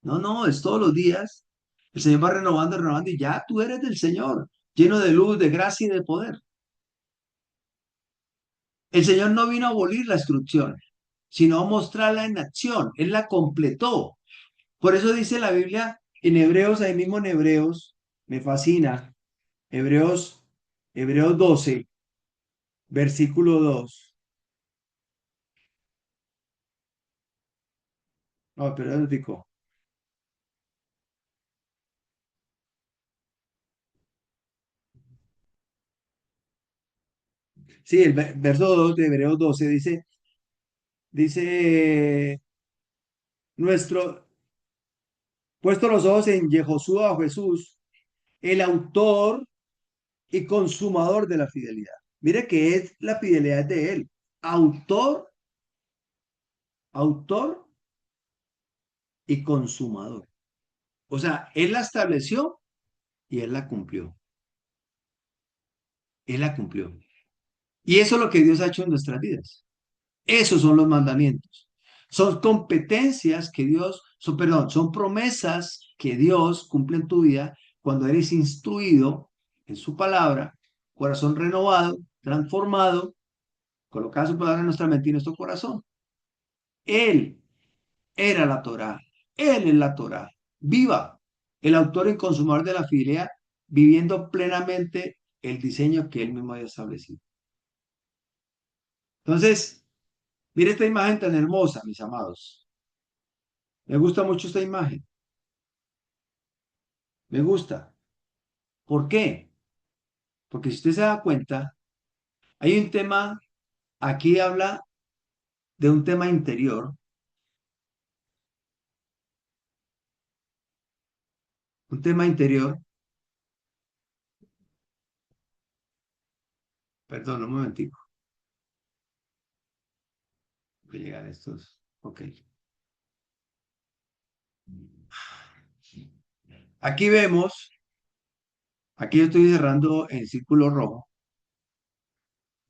no, es todos los días. El Señor va renovando, renovando y ya tú eres del Señor, lleno de luz, de gracia y de poder. El Señor no vino a abolir la instrucción, sino a mostrarla en acción. Él la completó. Por eso dice la Biblia en Hebreos, ahí mismo en Hebreos, me fascina, Hebreos 12, versículo 2. No, perdón, Rico. Sí, el verso 2 de Hebreos 12 dice, nuestro, Puesto los ojos en Yehoshua o Jesús, el autor y consumador de la fidelidad. Mire que es la fidelidad de él. Autor, autor y consumador. O sea, él la estableció y él la cumplió. Él la cumplió. Y eso es lo que Dios ha hecho en nuestras vidas. Esos son los mandamientos. Son competencias que Dios, perdón, son promesas que Dios cumple en tu vida cuando eres instruido en su palabra, corazón renovado, transformado, colocada su palabra en nuestra mente y en nuestro corazón. Él era la Torá. Él es la Torá. Viva, el autor y consumador de la fidelidad, viviendo plenamente el diseño que él mismo había establecido. Entonces, mire esta imagen tan hermosa, mis amados. Me gusta mucho esta imagen. Me gusta. ¿Por qué? Porque si usted se da cuenta, hay un tema, aquí habla de un tema interior, un tema interior. Perdón, un momentico. Voy a llegar a estos. Ok. Aquí vemos, aquí yo estoy cerrando en círculo rojo,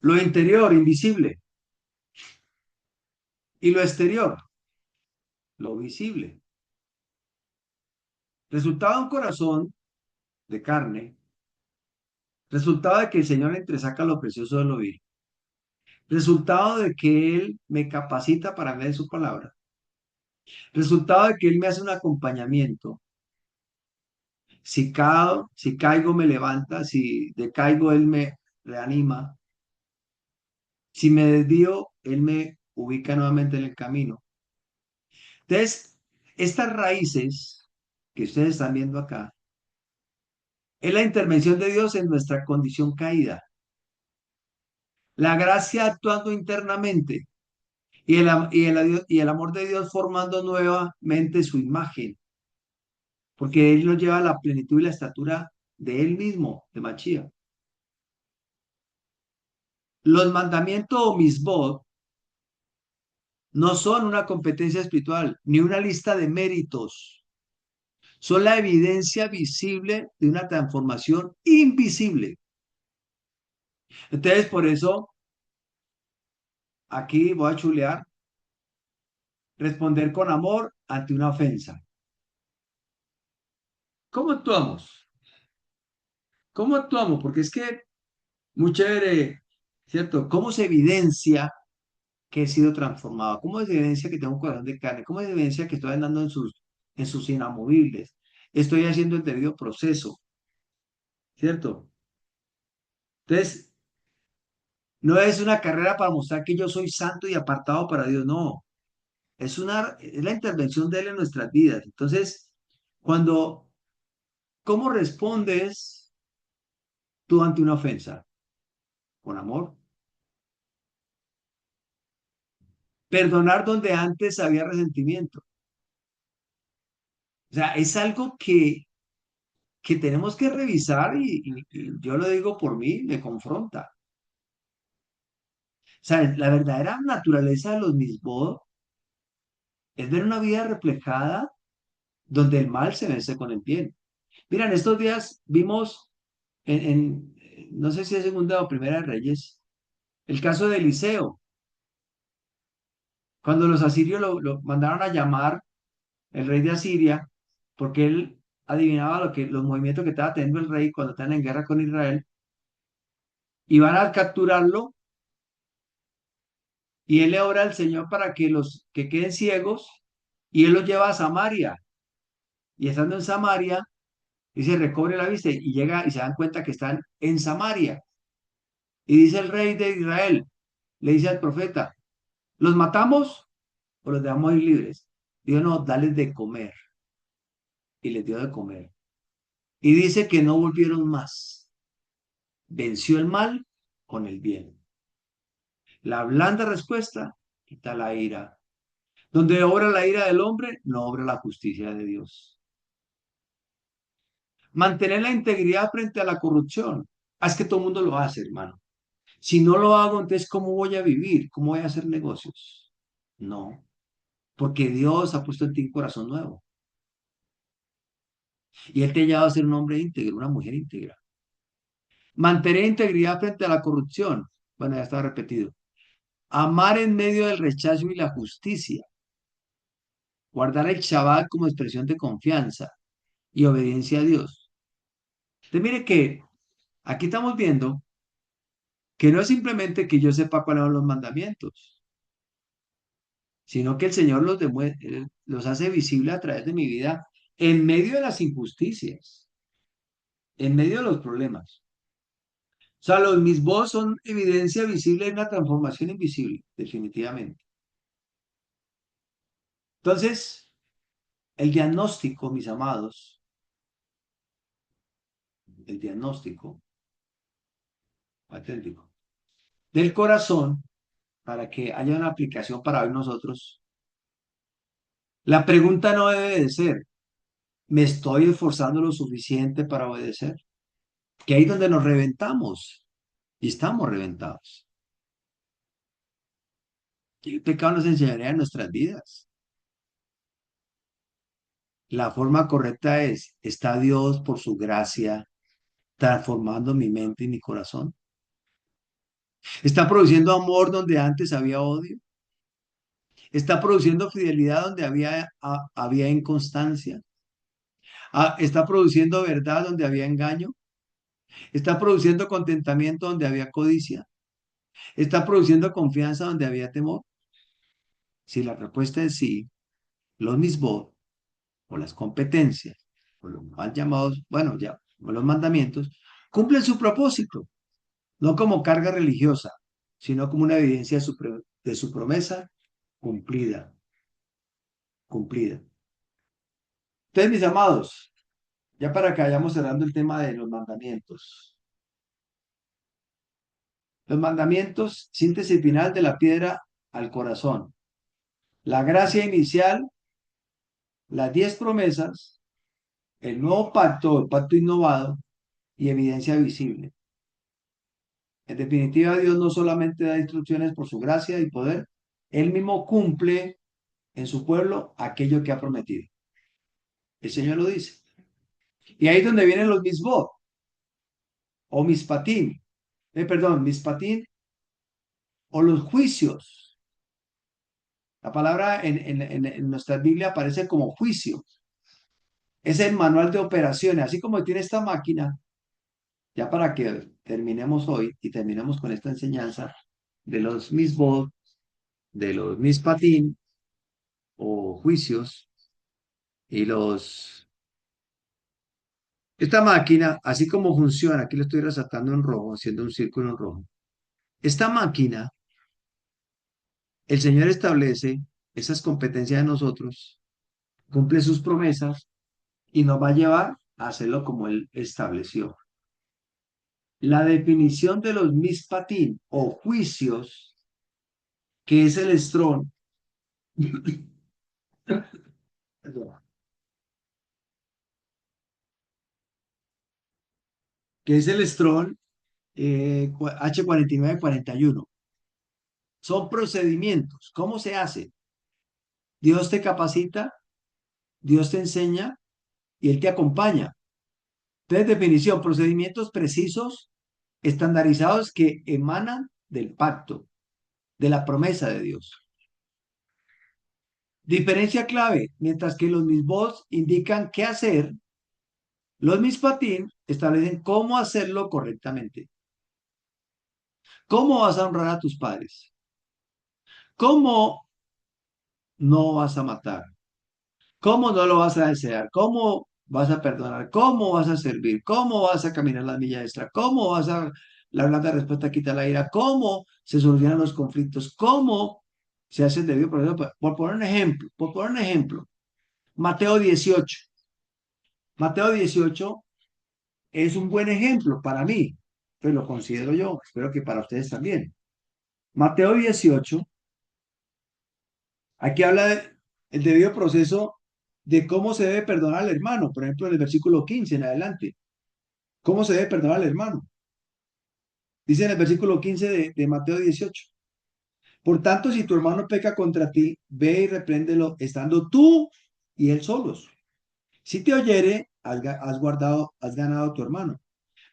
lo interior, invisible, y lo exterior, lo visible. Resultado de un corazón de carne, resultado de que el Señor entresaca lo precioso de lo vil, resultado de que Él me capacita para leer su palabra, resultado de que Él me hace un acompañamiento. Si caigo, me levanta, si decaigo, Él me reanima, si me desvío, Él me ubica nuevamente en el camino. Entonces, estas raíces que ustedes están viendo acá, es la intervención de Dios en nuestra condición caída. La gracia actuando internamente y el amor de Dios formando nuevamente su imagen, porque Él nos lleva a la plenitud y la estatura de Él mismo, de Machía. Los mandamientos o misbod no son una competencia espiritual, ni una lista de méritos. Son la evidencia visible de una transformación invisible. Entonces, por eso, aquí voy a chulear, responder con amor ante una ofensa. ¿Cómo actuamos? ¿Cómo actuamos? Porque es que, muy chévere, ¿cierto? ¿Cómo se evidencia que he sido transformado? ¿Cómo se evidencia que tengo un corazón de carne? ¿Cómo se evidencia que estoy andando en sus inamovibles? Estoy haciendo el debido proceso, ¿cierto? Entonces, no es una carrera para mostrar que yo soy santo y apartado para Dios, no. Es la intervención de Él en nuestras vidas. Entonces, cuando, ¿cómo respondes tú ante una ofensa? Con amor. Perdonar donde antes había resentimiento. O sea, es algo que tenemos que revisar y yo lo digo por mí, me confronta. O sea, la verdadera naturaleza de los mismos es ver una vida reflejada donde el mal se vence con el bien. Mira, en estos días vimos no sé si es Segunda o Primera de Reyes, el caso de Eliseo, cuando los asirios lo mandaron a llamar el rey de Asiria, porque él adivinaba los movimientos que estaba teniendo el rey cuando estaban en guerra con Israel, y van a capturarlo, y él le ora al Señor para que los que queden ciegos, y él los lleva a Samaria, y estando en Samaria, dice, recobre la vista, y llega y se dan cuenta que están en Samaria. Y dice el rey de Israel, le dice al profeta, ¿los matamos o los dejamos ir libres? Dios no, dales de comer. Y les dio de comer. Y dice que no volvieron más. Venció el mal con el bien. La blanda respuesta quita la ira. Donde obra la ira del hombre, no obra la justicia de Dios. Mantener la integridad frente a la corrupción. Ah, es que todo el mundo lo hace, hermano. Si no lo hago, entonces, ¿cómo voy a vivir? ¿Cómo voy a hacer negocios? No, porque Dios ha puesto en ti un corazón nuevo. Y Él te ha llevado a ser un hombre íntegro, una mujer íntegra. Mantener integridad frente a la corrupción. Bueno, ya está repetido. Amar en medio del rechazo y la justicia. Guardar el Shabbat como expresión de confianza y obediencia a Dios. Entonces, mire que aquí estamos viendo que no es simplemente que yo sepa cuáles son los mandamientos, sino que el Señor los hace visibles a través de mi vida en medio de las injusticias, en medio de los problemas. O sea, los mis voz son evidencia visible de una transformación invisible, definitivamente. Entonces, el diagnóstico, mis amados, el diagnóstico auténtico del corazón, para que haya una aplicación para hoy nosotros, la pregunta no debe de ser, ¿me estoy esforzando lo suficiente para obedecer? Que ahí es donde nos reventamos y estamos reventados. Y el pecado nos enseñaría en nuestras vidas. La forma correcta es, ¿está Dios por su gracia transformando mi mente y mi corazón? ¿Está produciendo amor donde antes había odio? ¿Está produciendo fidelidad donde había inconstancia? ¿Está produciendo verdad donde había engaño? ¿Está produciendo contentamiento donde había codicia? ¿Está produciendo confianza donde había temor? Si la respuesta es sí, los misbot o las competencias, o los mal llamados, bueno, ya, o los mandamientos, cumplen su propósito, no como carga religiosa, sino como una evidencia de su promesa cumplida, cumplida. Entonces, mis amados, ya para que vayamos cerrando el tema de los mandamientos. Los mandamientos, síntesis final de la piedra al corazón. La gracia inicial, las 10 promesas, el nuevo pacto, el pacto innovado y evidencia visible. En definitiva, Dios no solamente da instrucciones por su gracia y poder, Él mismo cumple en su pueblo aquello que ha prometido. El Señor lo dice. Y ahí es donde vienen los misbot o mispatín, mispatín o los juicios. La palabra en nuestra Biblia aparece como juicio. Es el manual de operaciones, así como tiene esta máquina, ya para que terminemos hoy y terminemos con esta enseñanza de los misbot, de los mispatín o juicios y los... Esta máquina, así como funciona, aquí lo estoy resaltando en rojo, haciendo un círculo en rojo. Esta máquina, el Señor establece esas competencias de nosotros, cumple sus promesas y nos va a llevar a hacerlo como Él estableció. La definición de los mispatín o juicios, que es el estrón, que es el estrón H4941. Son procedimientos. ¿Cómo se hace? Dios te capacita, Dios te enseña y Él te acompaña. Entonces, definición, procedimientos precisos, estandarizados que emanan del pacto, de la promesa de Dios. Diferencia clave, mientras que los misbos indican qué hacer, los mispatín establecen cómo hacerlo correctamente. ¿Cómo vas a honrar a tus padres? ¿Cómo no vas a matar? ¿Cómo no lo vas a desear? ¿Cómo vas a perdonar? ¿Cómo vas a servir? ¿Cómo vas a caminar la milla extra? ¿Cómo vas a la blanda respuesta quita la ira? ¿Cómo se solucionan los conflictos? ¿Cómo se hace el debido proceso? Por poner un ejemplo, Mateo 18. Mateo 18 es un buen ejemplo para mí, pues lo considero yo, espero que para ustedes también. Mateo 18, aquí habla del debido proceso de cómo se debe perdonar al hermano. Por ejemplo, en el versículo 15 en adelante. ¿Cómo se debe perdonar al hermano? Dice en el versículo 15 de Mateo 18. Por tanto, si tu hermano peca contra ti, ve y repréndelo, estando tú y él solos. Si te oyere, has ganado a tu hermano.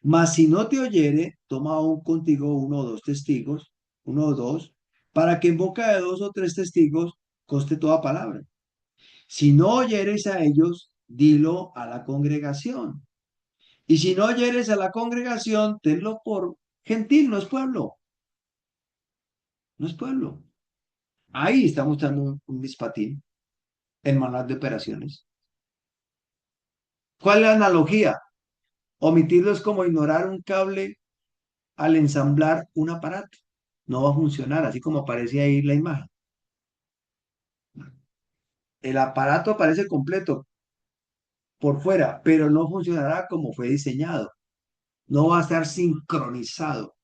Mas si no te oyere, toma aún contigo uno o dos testigos, uno o dos, para que en boca de dos o tres testigos conste toda palabra. Si no oyeres a ellos, dilo a la congregación. Y si no oyeres a la congregación, tenlo por gentil, no es pueblo, no es pueblo. Ahí está mostrando un mispatín en manual de operaciones. ¿Cuál es la analogía? Omitirlo es como ignorar un cable al ensamblar un aparato. No va a funcionar, así como aparece ahí la imagen. El aparato aparece completo por fuera, pero no funcionará como fue diseñado. No va a estar sincronizado.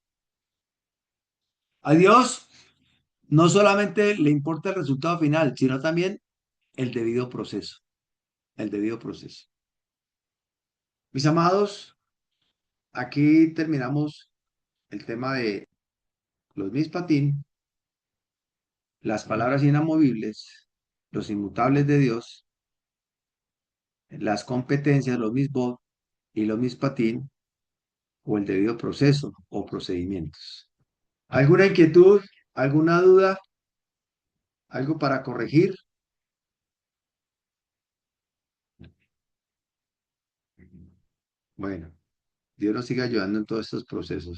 A Dios no solamente le importa el resultado final, sino también el debido proceso. El debido proceso. Mis amados, aquí terminamos el tema de los mispatín, las palabras inamovibles, los inmutables de Dios, las competencias, los misbot y los mispatín, o el debido proceso o procedimientos. ¿Alguna inquietud? ¿Alguna duda? ¿Algo para corregir? Bueno, Dios nos siga ayudando en todos estos procesos.